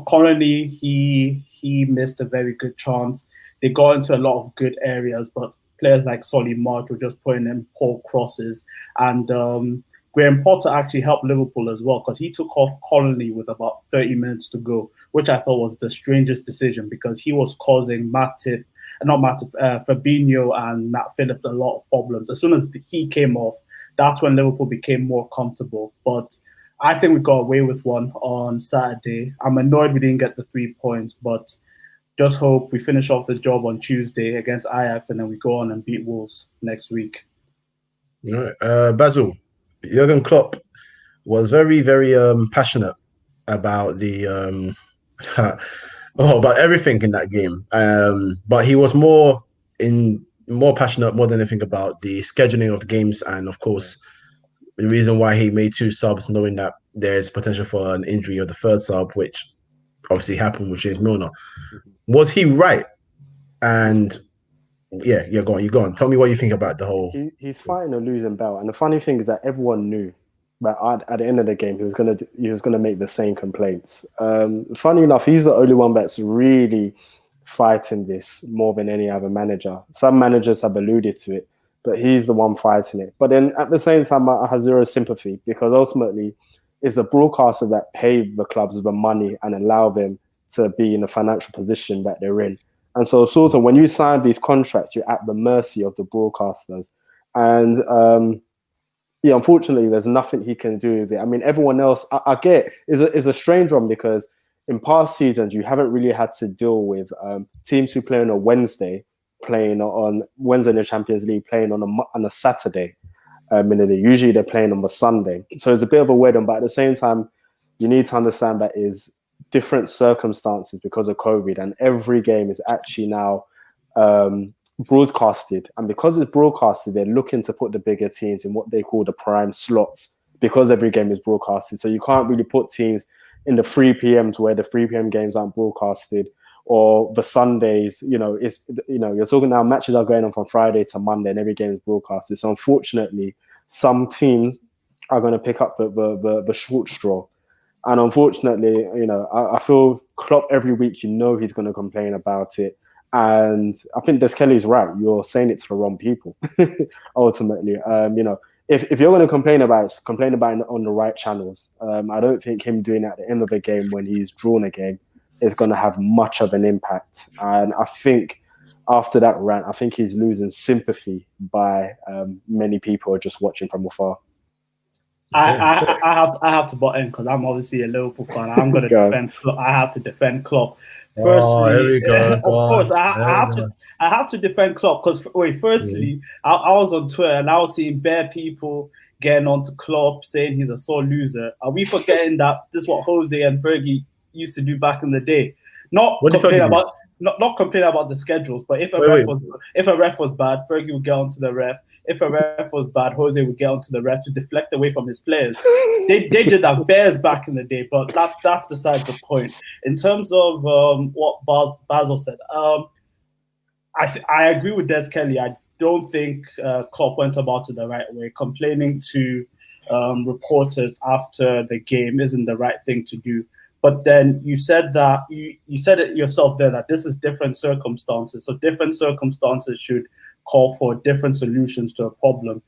Currently, he missed a very good chance. They got into a lot of good areas, but players like Solly March were just putting in poor crosses. And Graham Potter actually helped Liverpool as well, because he took off Connolly with about 30 minutes to go, which I thought was the strangest decision, because he was causing Fabinho and Nat Phillips a lot of problems. As soon as he came off, that's when Liverpool became more comfortable. But I think we got away with one on Saturday. I'm annoyed we didn't get the 3 points, but just hope we finish off the job on Tuesday against Ajax, and then we go on and beat Wolves next week. All right. Basil, Jurgen Klopp was very, very passionate about the about everything in that game. But he was more passionate more than anything about the scheduling of the games, and of course the reason why he made 2 subs, knowing that there's potential for an injury of the 3rd sub, which obviously happened with James Milner. Was he right? And yeah, go on. You go on. Tell me what you think about the whole. He's fighting a losing battle, and the funny thing is that everyone knew that at the end of the game he was gonna make the same complaints. Funny enough, he's the only one that's really fighting this more than any other manager. Some managers have alluded to it, but he's the one fighting it. But then at the same time, I have zero sympathy, because ultimately it's the broadcaster that pay the clubs with the money and allow them to be in the financial position that they're in. And so sort of when you sign these contracts, you're at the mercy of the broadcasters. And unfortunately, there's nothing he can do with it. I mean, everyone else, I get, is a strange one, because in past seasons, you haven't really had to deal with teams who play on a Wednesday, playing on Wednesday in the Champions League, playing on a Saturday. Usually they're playing on the Sunday. So it's a bit of a weird one, but at the same time, you need to understand that is different circumstances because of COVID, and every game is actually now broadcasted. And because it's broadcasted, they're looking to put the bigger teams in what they call the prime slots, because every game is broadcasted. So you can't really put teams in the 3 p.m. to where the 3 p.m. games aren't broadcasted, or the Sundays. You're talking now, matches are going on from Friday to Monday, and every game is broadcasted. So unfortunately, some teams are going to pick up the short straw. And unfortunately, I feel Klopp every week, he's going to complain about it. And I think Des Kelly's right. You're saying it to the wrong people, ultimately. If you're going to complain about it on the right channels. I don't think him doing it at the end of the game when he's drawn a game is going to have much of an impact. And I think after that rant, I think he's losing sympathy by many people who are just watching from afar. I have to butt in, because I'm obviously a Liverpool fan. I'm going to defend Klopp. I have to defend Klopp. Firstly, here we go. of course, I have to defend Klopp, because firstly, I was on Twitter and I was seeing bare people getting onto Klopp saying he's a sore loser. Are we forgetting that this is what Jose and Fergie used to do back in the day? Not complain about the schedules, but if a ref was bad, Fergie would get onto the ref. If a ref was bad, Jose would get onto the ref to deflect away from his players. They did that Bears back in the day, but that's besides the point. In terms of what Basil said, I agree with Des Kelly. I don't think Klopp went about it the right way. Complaining to reporters after the game isn't the right thing to do. But then you said that you said it yourself there, that this is different circumstances. So different circumstances should call for different solutions to a problem.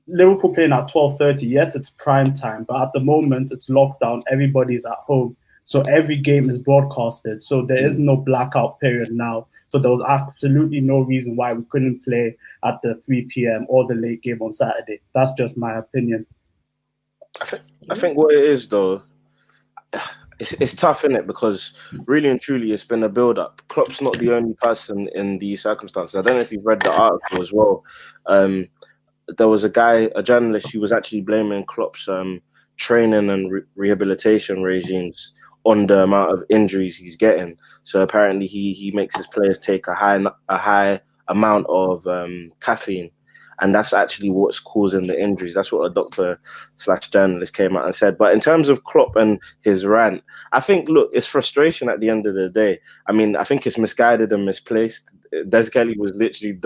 Liverpool playing at 12:30. Yes, it's prime time, but at the moment it's lockdown. Everybody's at home, so every game is broadcasted. So there is no blackout period now. So there was absolutely no reason why we couldn't play at the 3 p.m. or the late game on Saturday. That's just my opinion. I think what it is, though, it's tough, isn't it? Because really and truly, it's been a build-up. Klopp's not the only person in these circumstances. I don't know if you've read the article as well. There was a journalist, who was actually blaming Klopp's training and rehabilitation regimes on the amount of injuries he's getting. So apparently, he makes his players take a high amount of caffeine. And that's actually what's causing the injuries. That's what a doctor/journalist came out and said. But in terms of Klopp and his rant, I think, look, it's frustration at the end of the day. I mean, I think it's misguided and misplaced. Des Kelly was literally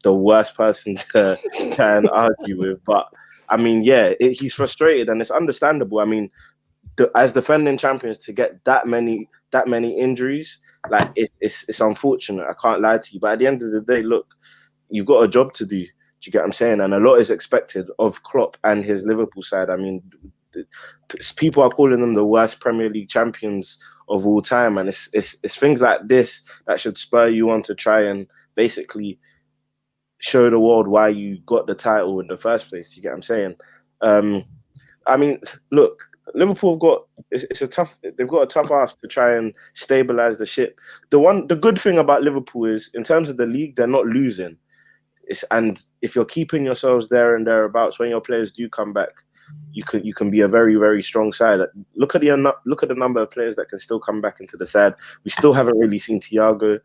the worst person to try and argue with. But I mean, yeah, he's frustrated, and it's understandable. I mean, as defending champions, to get that many injuries, like it's unfortunate. I can't lie to you. But at the end of the day, look, you've got a job to do. Do you get what I'm saying? And a lot is expected of Klopp and his Liverpool side. I mean, people are calling them the worst Premier League champions of all time, and it's things like this that should spur you on to try and basically show the world why you got the title in the first place. Do you get what I'm saying? I mean, look, Liverpool they've got a tough ask to try and stabilize the ship. The good thing about Liverpool is, in terms of the league, they're not losing. And if you're keeping yourselves there and thereabouts, when your players do come back, you can be a very, very strong side. Look at the number of players that can still come back into the side. We still haven't really seen Thiago.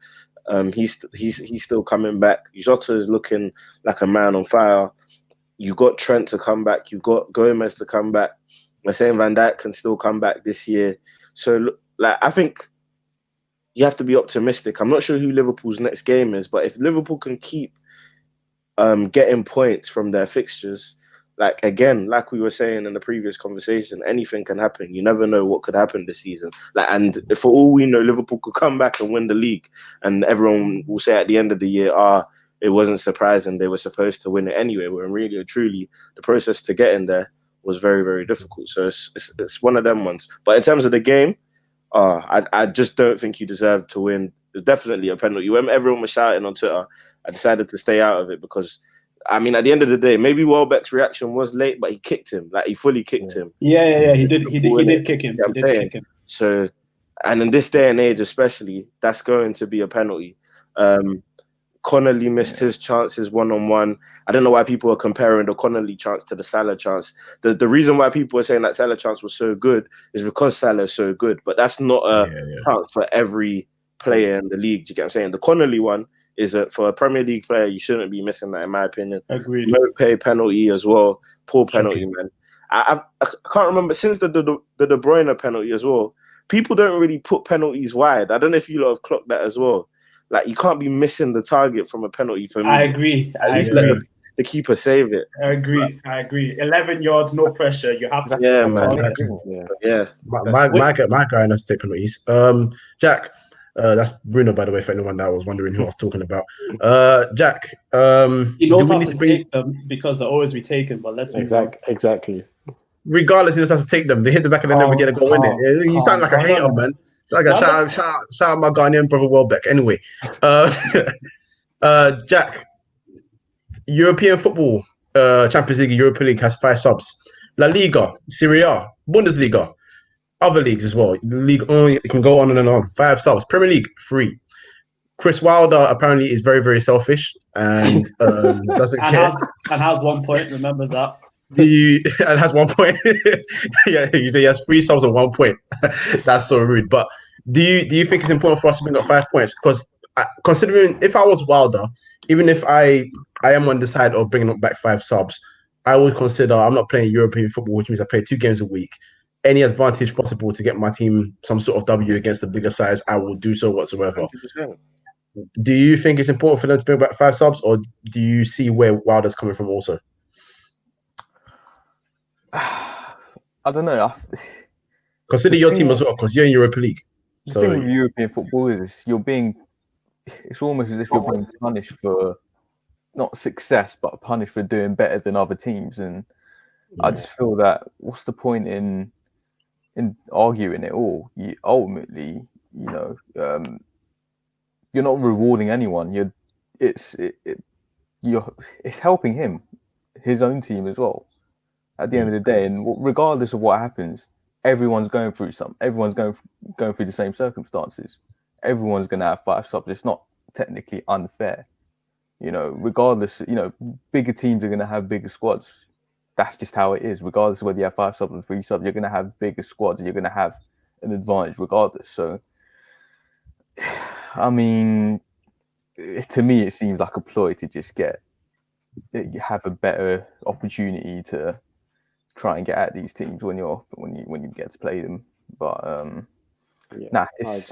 He's still coming back. Jota is looking like a man on fire. You got Trent to come back. You've got Gomez to come back. We're saying Van Dijk can still come back this year. So, like, I think you have to be optimistic. I'm not sure who Liverpool's next game is, but if Liverpool can keep getting points from their fixtures, like we were saying in the previous conversation, anything can happen. You never know what could happen this season. And for all we know, Liverpool could come back and win the league, and everyone will say at the end of the year, it wasn't surprising, they were supposed to win it anyway. When really and truly, the process to get in there was very, very difficult. So it's one of them ones. But in terms of the game, I just don't think you deserve to win. There's definitely a penalty. When everyone was shouting on Twitter, I decided to stay out of it because, I mean, at the end of the day, maybe Welbeck's reaction was late, but he kicked him. Like, he fully kicked him. Yeah. He did kick him. He did kick him. So, and in this day and age, especially, that's going to be a penalty. Connolly missed his chances one-on-one. I don't know why people are comparing the Connolly chance to the Salah chance. The reason why people are saying that Salah chance was so good is because Salah is so good, but that's not a chance for every player in the league. Do you get what I'm saying? The Connolly one is for a Premier League player, you shouldn't be missing that, in my opinion. Agreed. No pay penalty as well. Poor penalty, man. I can't remember, since the De Bruyne penalty as well, people don't really put penalties wide. I don't know if you lot have clocked that as well. Like, you can't be missing the target from a penalty for me. I agree. At least let the keeper save it. I agree. 11 yards, no pressure. You have to. Yeah, man. Yeah. My guy knows to take penalties. Jack, that's Bruno, by the way, for anyone that was wondering who I was talking about. Jack, he knows how to take them because they'll always be taken, but let's exactly. Regardless, he just has to take them. They hit the back and then never get a goal in it. You sound like a hater, man. So shout out my Ghanaian brother Welbeck. Anyway, Jack, European football, Champions League, Europa League has 5 subs. La Liga, Serie A, Bundesliga, other leagues as well. League only can go on and on. 5 subs. Premier League 3. Chris Wilder apparently is very, very selfish and doesn't care. And has 1 point. Remember that. And has 1 point. Yeah, he has 3 subs and 1 point. That's so rude. But do you think it's important for us to bring up 5 points? Because considering, if I was Wilder, even if I am on the side of bringing up back 5 subs, I would consider, I'm not playing European football, which means I play 2 games a week. Any advantage possible to get my team some sort of W against the bigger sides, I will do so whatsoever. 100%. Do you think it's important for them to bring back 5 subs, or do you see where Wilder's coming from also? I don't know. Consider your team as well, because you're in Europa League. The thing with European football is it's almost as if you're being punished for not success, but punished for doing better than other teams. And I just feel that what's the point in arguing it all? Ultimately, you're not rewarding anyone. It's helping him, his own team as well. At the end of the day, and regardless of what happens, everyone's going through everyone's going through the same circumstances. Everyone's going to have 5 subs. It's not technically unfair, regardless. Bigger teams are going to have bigger squads. That's just how it is. Regardless of whether you have 5 subs or 3 subs, you're going to have bigger squads and you're going to have an advantage regardless. So, I mean, to me, it seems like a ploy to just have a better opportunity to try and get at these teams when you get to play them. But I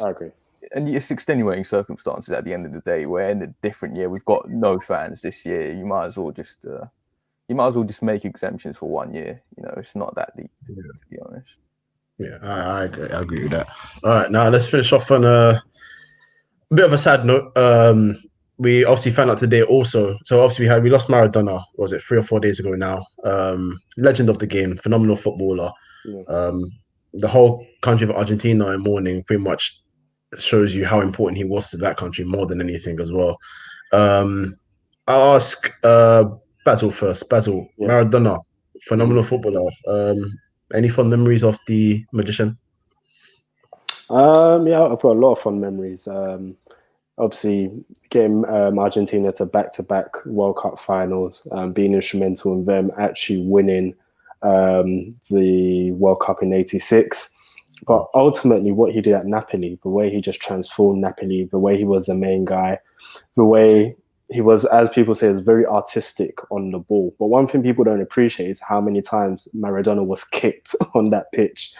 agree. And it's extenuating circumstances at the end of the day. We're in a different year. We've got no fans this year. You might as well just make exemptions for 1 year. It's not that deep, to be honest. Yeah, I agree. I agree with that. All right, now let's finish off on a bit of a sad note. We obviously found out today also. So obviously we lost Maradona. Was it 3 or 4 days ago now? Legend of the game, phenomenal footballer. Yeah. The whole country of Argentina in mourning pretty much shows you how important he was to that country more than anything as well. I'll ask Basil first. Basil, Yeah. Maradona, phenomenal footballer. Any fond memories of the magician? Yeah, I've got a lot of fond memories. Obviously, getting Argentina to back-to-back World Cup finals, being instrumental in them actually winning the World Cup in '86. But ultimately, what he did at Napoli, the way he just transformed Napoli, the way he was the main guy, the way he was, as people say, is very artistic on the ball. But one thing people don't appreciate is how many times Maradona was kicked on that pitch.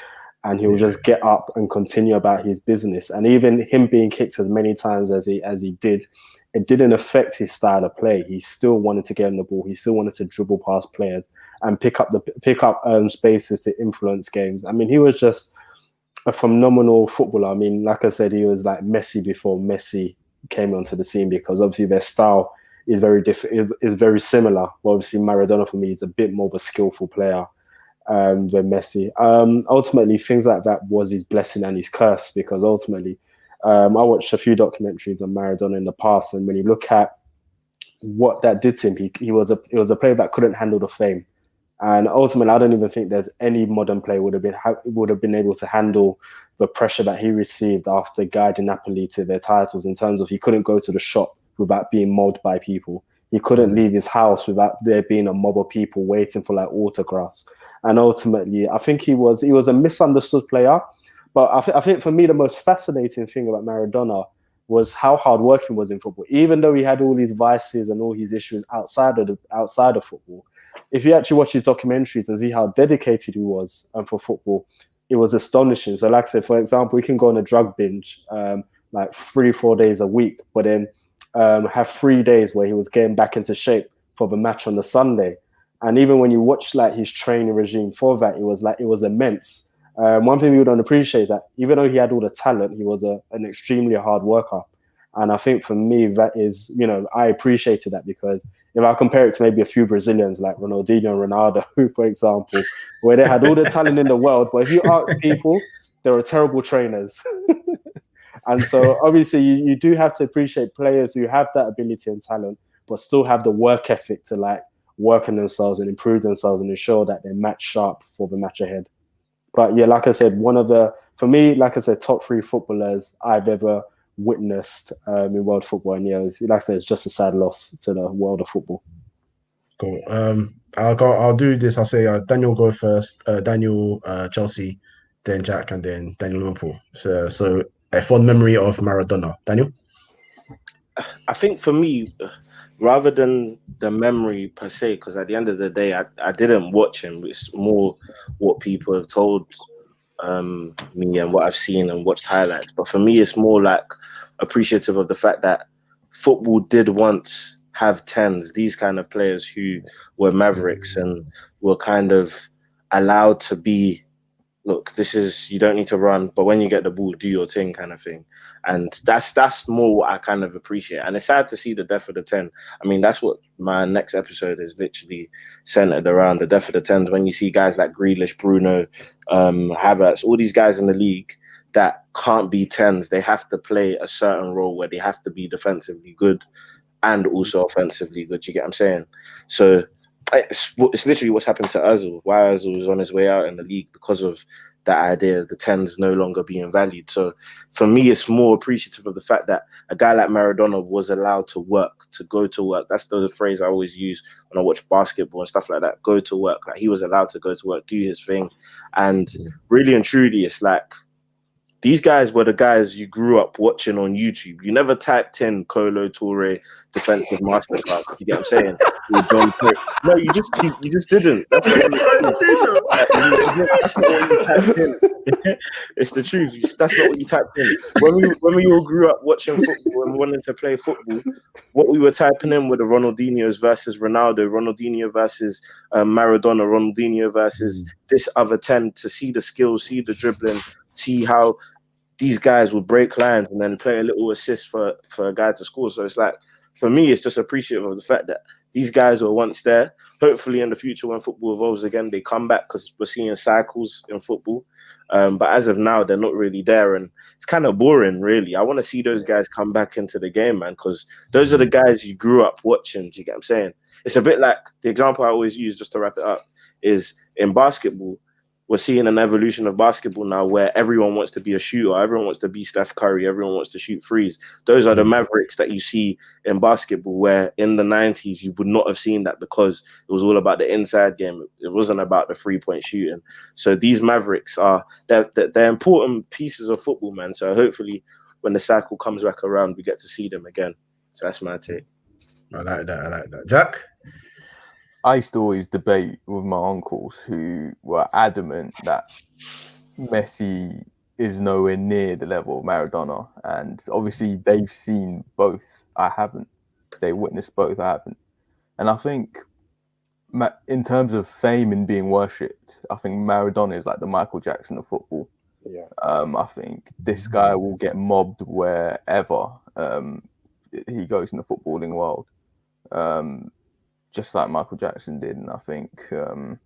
And he will just get up and continue about his business. And even him being kicked as many times as he did, it didn't affect his style of play. He still wanted to get on the ball. He still wanted to dribble past players and pick up spaces to influence games. I mean, he was just a phenomenal footballer. I mean, like I said, he was like Messi before Messi came onto the scene, because obviously their style is very different. Is very similar. But obviously, Maradona for me is a bit more of a skillful player than Messi. Ultimately, things like that was his blessing and his curse, because ultimately, I watched a few documentaries on Maradona in the past, and when you look at what that did to him, he was a player that couldn't handle the fame. And ultimately, I don't even think there's any modern player would have been able to handle the pressure that he received after guiding Napoli to their titles, in terms of he couldn't go to the shop without being mobbed by people. He couldn't leave his house without there being a mob of people waiting for like autographs. And ultimately, I think he was a misunderstood player. But I think for me, the most fascinating thing about Maradona was how hardworking he was in football. Even though he had all these vices and all his issues outside of football, if you actually watch his documentaries and see how dedicated he was for football, it was astonishing. So like I said, for example, he can go on a drug binge like 3-4 days a week, but then have 3 days where he was getting back into shape for the match on the Sunday. And even when you watch like his training regime for that, it was immense. One thing we don't appreciate is that even though he had all the talent, he was an extremely hard worker. And I think for me, that is, I appreciated that, because if I compare it to maybe a few Brazilians like Ronaldinho and Ronaldo, for example, where they had all the talent in the world, but if you ask people, they were terrible trainers. And so obviously you do have to appreciate players who have that ability and talent, but still have the work ethic to like work on themselves and improve themselves and ensure that they're match sharp for the match ahead. But yeah, like I said, for me, like I said, top 3 footballers I've ever witnessed in world football. And yeah, like I said, it's just a sad loss to the world of football. Cool. I'll do this. I'll say Daniel go first. Daniel Chelsea, then Jack, and then Daniel Liverpool. So a fond memory of Maradona. Daniel? I think for me, rather than the memory per se, because at the end of the day, I didn't watch him. It's more what people have told me and what I've seen and watched highlights. But for me, it's more like appreciative of the fact that football did once have 10s, these kind of players who were mavericks and were kind of allowed to be, look, you don't need to run, but when you get the ball, do your thing kind of thing. And that's more what I kind of appreciate. And it's sad to see the death of the 10. I mean, that's what my next episode is literally centered around, the death of the 10s. When you see guys like Grealish, Bruno, Havertz, all these guys in the league that can't be 10s, they have to play a certain role where they have to be defensively good and also offensively good. You get what I'm saying? So it's literally what's happened to Ozil. Why Ozil was on his way out in the league, because of that idea of the 10s no longer being valued. So for me, it's more appreciative of the fact that a guy like Maradona was allowed to work, to go to work. That's the phrase I always use when I watch basketball and stuff like that. Go to work. Like, he was allowed to go to work, do his thing. And really and truly, it's like, these guys were the guys you grew up watching on YouTube. You never typed in Kolo Toure defensive masterclass. You get what I'm saying? Or John Terry. No, you just didn't. That's not what you typed in. It's the truth. That's not what you typed in. When we all grew up watching football and wanting to play football, what we were typing in were the Ronaldinhos versus Ronaldo, Ronaldinho versus Maradona, Ronaldinho versus this other 10, to see the skills, see the dribbling, see how these guys will break lines and then play a little assist for a guy to score. So it's like, for me, it's just appreciative of the fact that these guys were once there. Hopefully in the future, when football evolves again, they come back, because we're seeing cycles in football. But as of now, they're not really there. And it's kind of boring, really. I want to see those guys come back into the game, man, because those are the guys you grew up watching. Do you get what I'm saying? It's a bit like the example I always use, just to wrap it up, is in basketball. We're seeing an evolution of basketball now where everyone wants to be a shooter. Everyone wants to be Steph Curry. Everyone wants to shoot threes. Those are the Mavericks that you see in basketball, where in the 90s, you would not have seen that, because it was all about the inside game. It wasn't about the 3-point shooting. So these Mavericks they're important pieces of football, man. So hopefully when the cycle comes back around, we get to see them again. So that's my take. I like that. Jack? I used to always debate with my uncles who were adamant that Messi is nowhere near the level of Maradona. And obviously they've seen both. I haven't. They witnessed both. I haven't. And I think in terms of fame and being worshipped, I think Maradona is like the Michael Jackson of football. Yeah. I think this guy will get mobbed wherever he goes in the footballing world. Just like Michael Jackson did. And I think it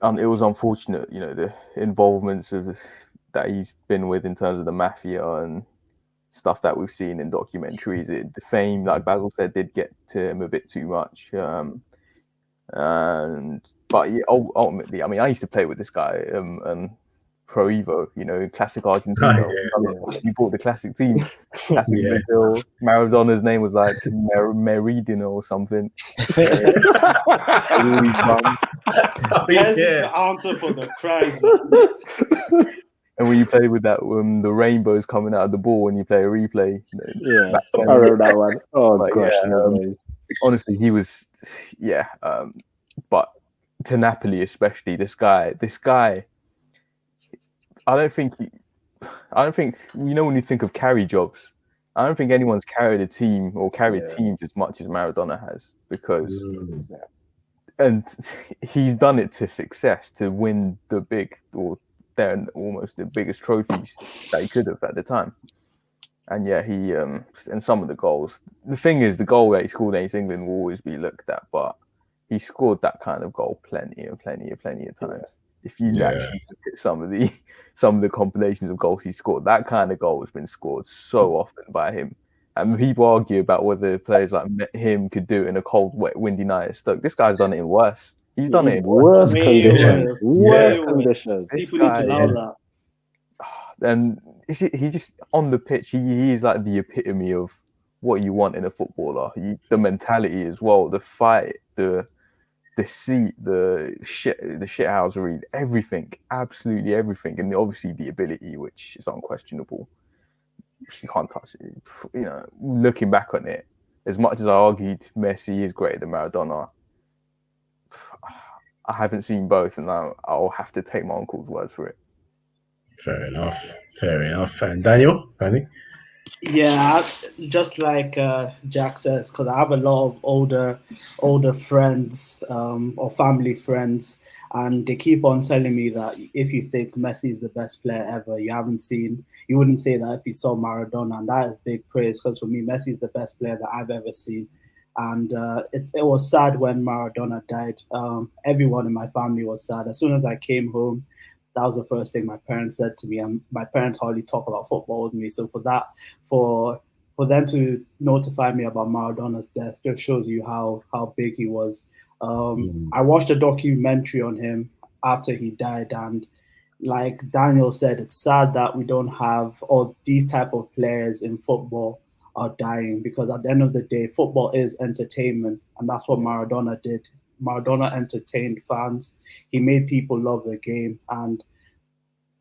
was unfortunate, the involvements that he's been with in terms of the mafia and stuff that we've seen in documentaries. The fame, like Basil said, did get to him a bit too much. But yeah, ultimately, I mean, I used to play with this guy Pro Evo, classic Argentina. He bought the classic team. Brazil. Maradona's name was like Meridina or something. There's the answer for the cries. And when you play with that, the rainbows coming out of the ball when you play a replay. Yeah, I remember that one. Oh gosh, honestly, he was, but to Napoli especially, this guy. I don't think when you think of carry jobs, I don't think anyone's carried a team or carried teams as much as Maradona has, because and he's done it to success, to win the big, or they're almost the biggest trophies that he could have at the time. And he and some of the goals. The thing is, the goal that he scored against England will always be looked at, but he scored that kind of goal plenty of times. If you actually look at some of the compilations of goals he scored, that kind of goal has been scored so often by him. And people argue about whether players like him could do it in a cold, wet, windy night at Stoke. This guy's done it in worse. He's done it in worse conditions. Worse conditions. People need to allow that. And he just on the pitch, he is like the epitome of what you want in a footballer. The mentality as well, the fight, the seat, the shithousery, everything, absolutely everything, and obviously the ability, which is unquestionable. You can't touch it. Looking back on it, as much as I argued Messi is greater than Maradona, I haven't seen both, and I'll have to take my uncle's words for it. Fair enough. And Daniel, Fanny? Yeah, just like Jack says, because I have a lot of older friends or family friends, and they keep on telling me that if you think Messi is the best player ever, you wouldn't say that if you saw Maradona, and that is big praise, because for me, Messi is the best player that I've ever seen. And it was sad when Maradona died. Everyone in my family was sad. As soon as I came home, that was the first thing my parents said to me, and my parents hardly talk about football with me. So for them to notify me about Maradona's death just shows you how big he was. I watched a documentary on him after he died, and like Daniel said, it's sad that we don't have all these type of players in football are dying, because at the end of the day, football is entertainment, and that's what Maradona did. Maradona entertained fans. He made people love the game, and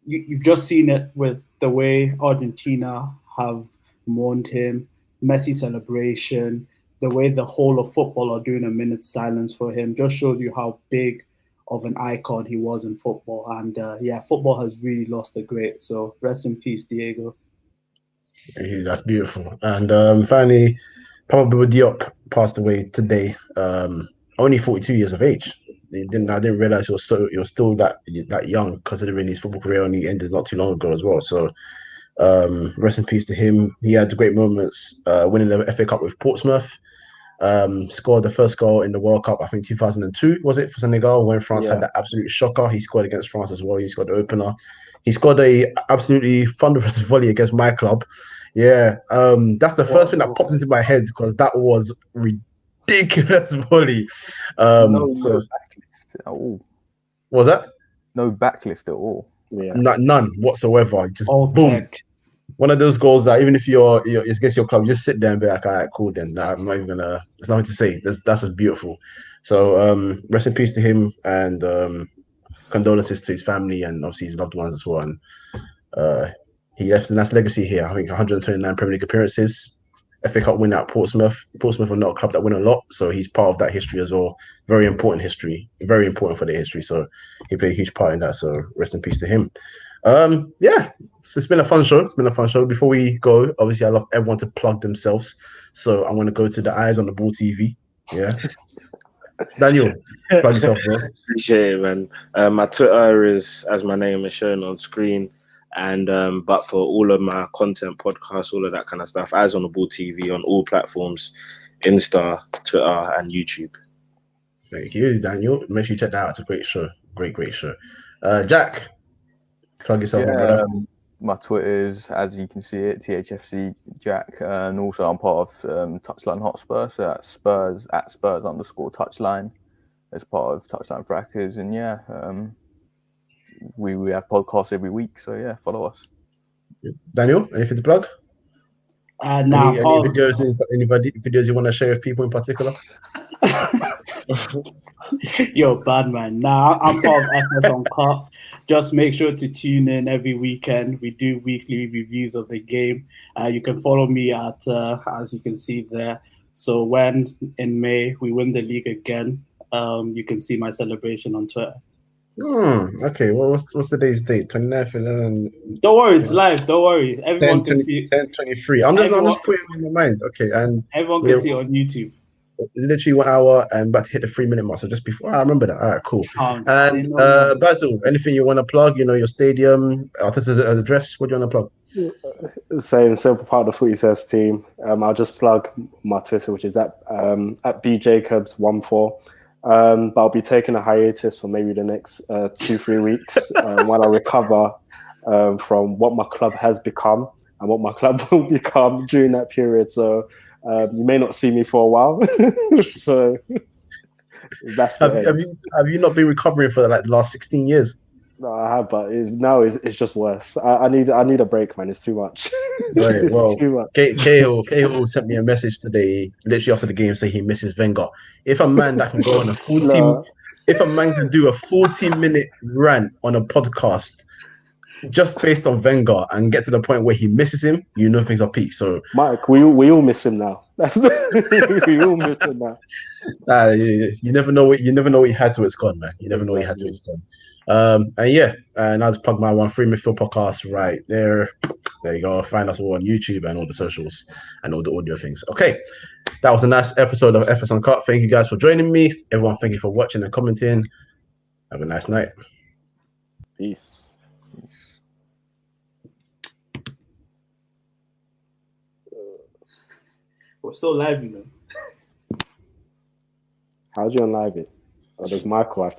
you've just seen it with the way Argentina have mourned him, Messi celebration, the way the whole of football are doing a minute's silence for him, just shows you how big of an icon he was in football. And football has really lost a great. So rest in peace, Diego. That's beautiful. And finally, Papa Diop passed away today. Only 42 years of age. I didn't realize he was still that young, considering his football career only ended not too long ago as well. So rest in peace to him. He had great moments, winning the FA Cup with Portsmouth. Scored the first goal in the World Cup, I think 2002 was it, for Senegal, when France had that absolute shocker. He scored against France as well. He scored the opener. He scored a absolutely thunderous volley against my club. Yeah, that's the first thing that popped into my head, because that was ridiculous volley. No backlift at all. Was that? No backlift at all. Yeah. None whatsoever. Just All boom. tech. One of those goals that even if you're against your club, you just sit there and be like, all right, cool then. Nah, I'm not even gonna, there's nothing to say. That's just beautiful. So rest in peace to him, and condolences to his family and obviously his loved ones as well. And he left a nice legacy here. I think 129 Premier League appearances, FA Cup win at Portsmouth. Portsmouth are not a club that win a lot, so he's part of that history as well. Very important history, very important for their history. So he played a huge part in that. So rest in peace to him. Yeah, so it's been a fun show. Before we go, obviously I love everyone to plug themselves, so I'm going to go to the Eyes on the Ball TV. Yeah. Daniel, plug yourself, bro. Appreciate it, man. My Twitter is, as my name is shown on screen, and but for all of my content, podcasts, all of that kind of stuff, Eyes on the Ball TV on all platforms, Insta, Twitter, and YouTube. Thank you, Daniel. Make sure you check that out. It's a great show. Great show. Jack, plug yourself, my brother. My Twitter is, as you can see it, THFC Jack, and also I'm part of Touchline Hotspur, so that's Spurs @Spurs_Touchline as part of Touchline Frackers, and we have podcasts every week, so yeah, follow us. Daniel, anything to plug? Any videos you want to share with people in particular? Yo, bad man. Nah, I'm part of FS Uncut. Just make sure to tune in every weekend. We do weekly reviews of the game. You can follow me at, as you can see there. So when in May we win the league again, you can see my celebration on Twitter. Okay. Well, what's today's date? 29th, 11. Don't worry, it's live. Don't worry. Everyone can see it. 10:23. I'm just putting it in my mind. Okay, and everyone can see it on YouTube. Literally 1 hour and about to hit the 3-minute mark. So just before, I remember that. All right, cool. And Basil, anything you want to plug? You know, your stadium, Arteta's address. What do you want to plug? Same simple part of the FootySays team. I'll just plug my Twitter, which is at bjacobs14. But I'll be taking a hiatus for maybe the next 2-3 weeks while I recover from what my club has become and what my club will become during that period. So you may not see me for a while. So that's have you not been recovering for like the last 16 years? No, I have, but it's just worse. I need a break, man. It's too much. Right, well, too much. Cahill sent me a message today, literally after the game, saying he misses Wenger. If a man that can go on a 14, if a man can do a 14-minute rant on a podcast just based on Wenger and get to the point where he misses him, you know things are peak. So, Mike, we all miss him now. We all miss him now. You never know what you had till it's gone, man. You never know what you had till it's gone. And I'll just plug my 1 Free Midfield podcast right there. There you go. Find us all on YouTube and all the socials and all the audio things. Okay, that was a nice episode of FS Uncut. Thank you guys for joining me. Everyone, thank you for watching and commenting. Have a nice night. Peace. We're still live, you know. How do you unlive it? Or does Michael have to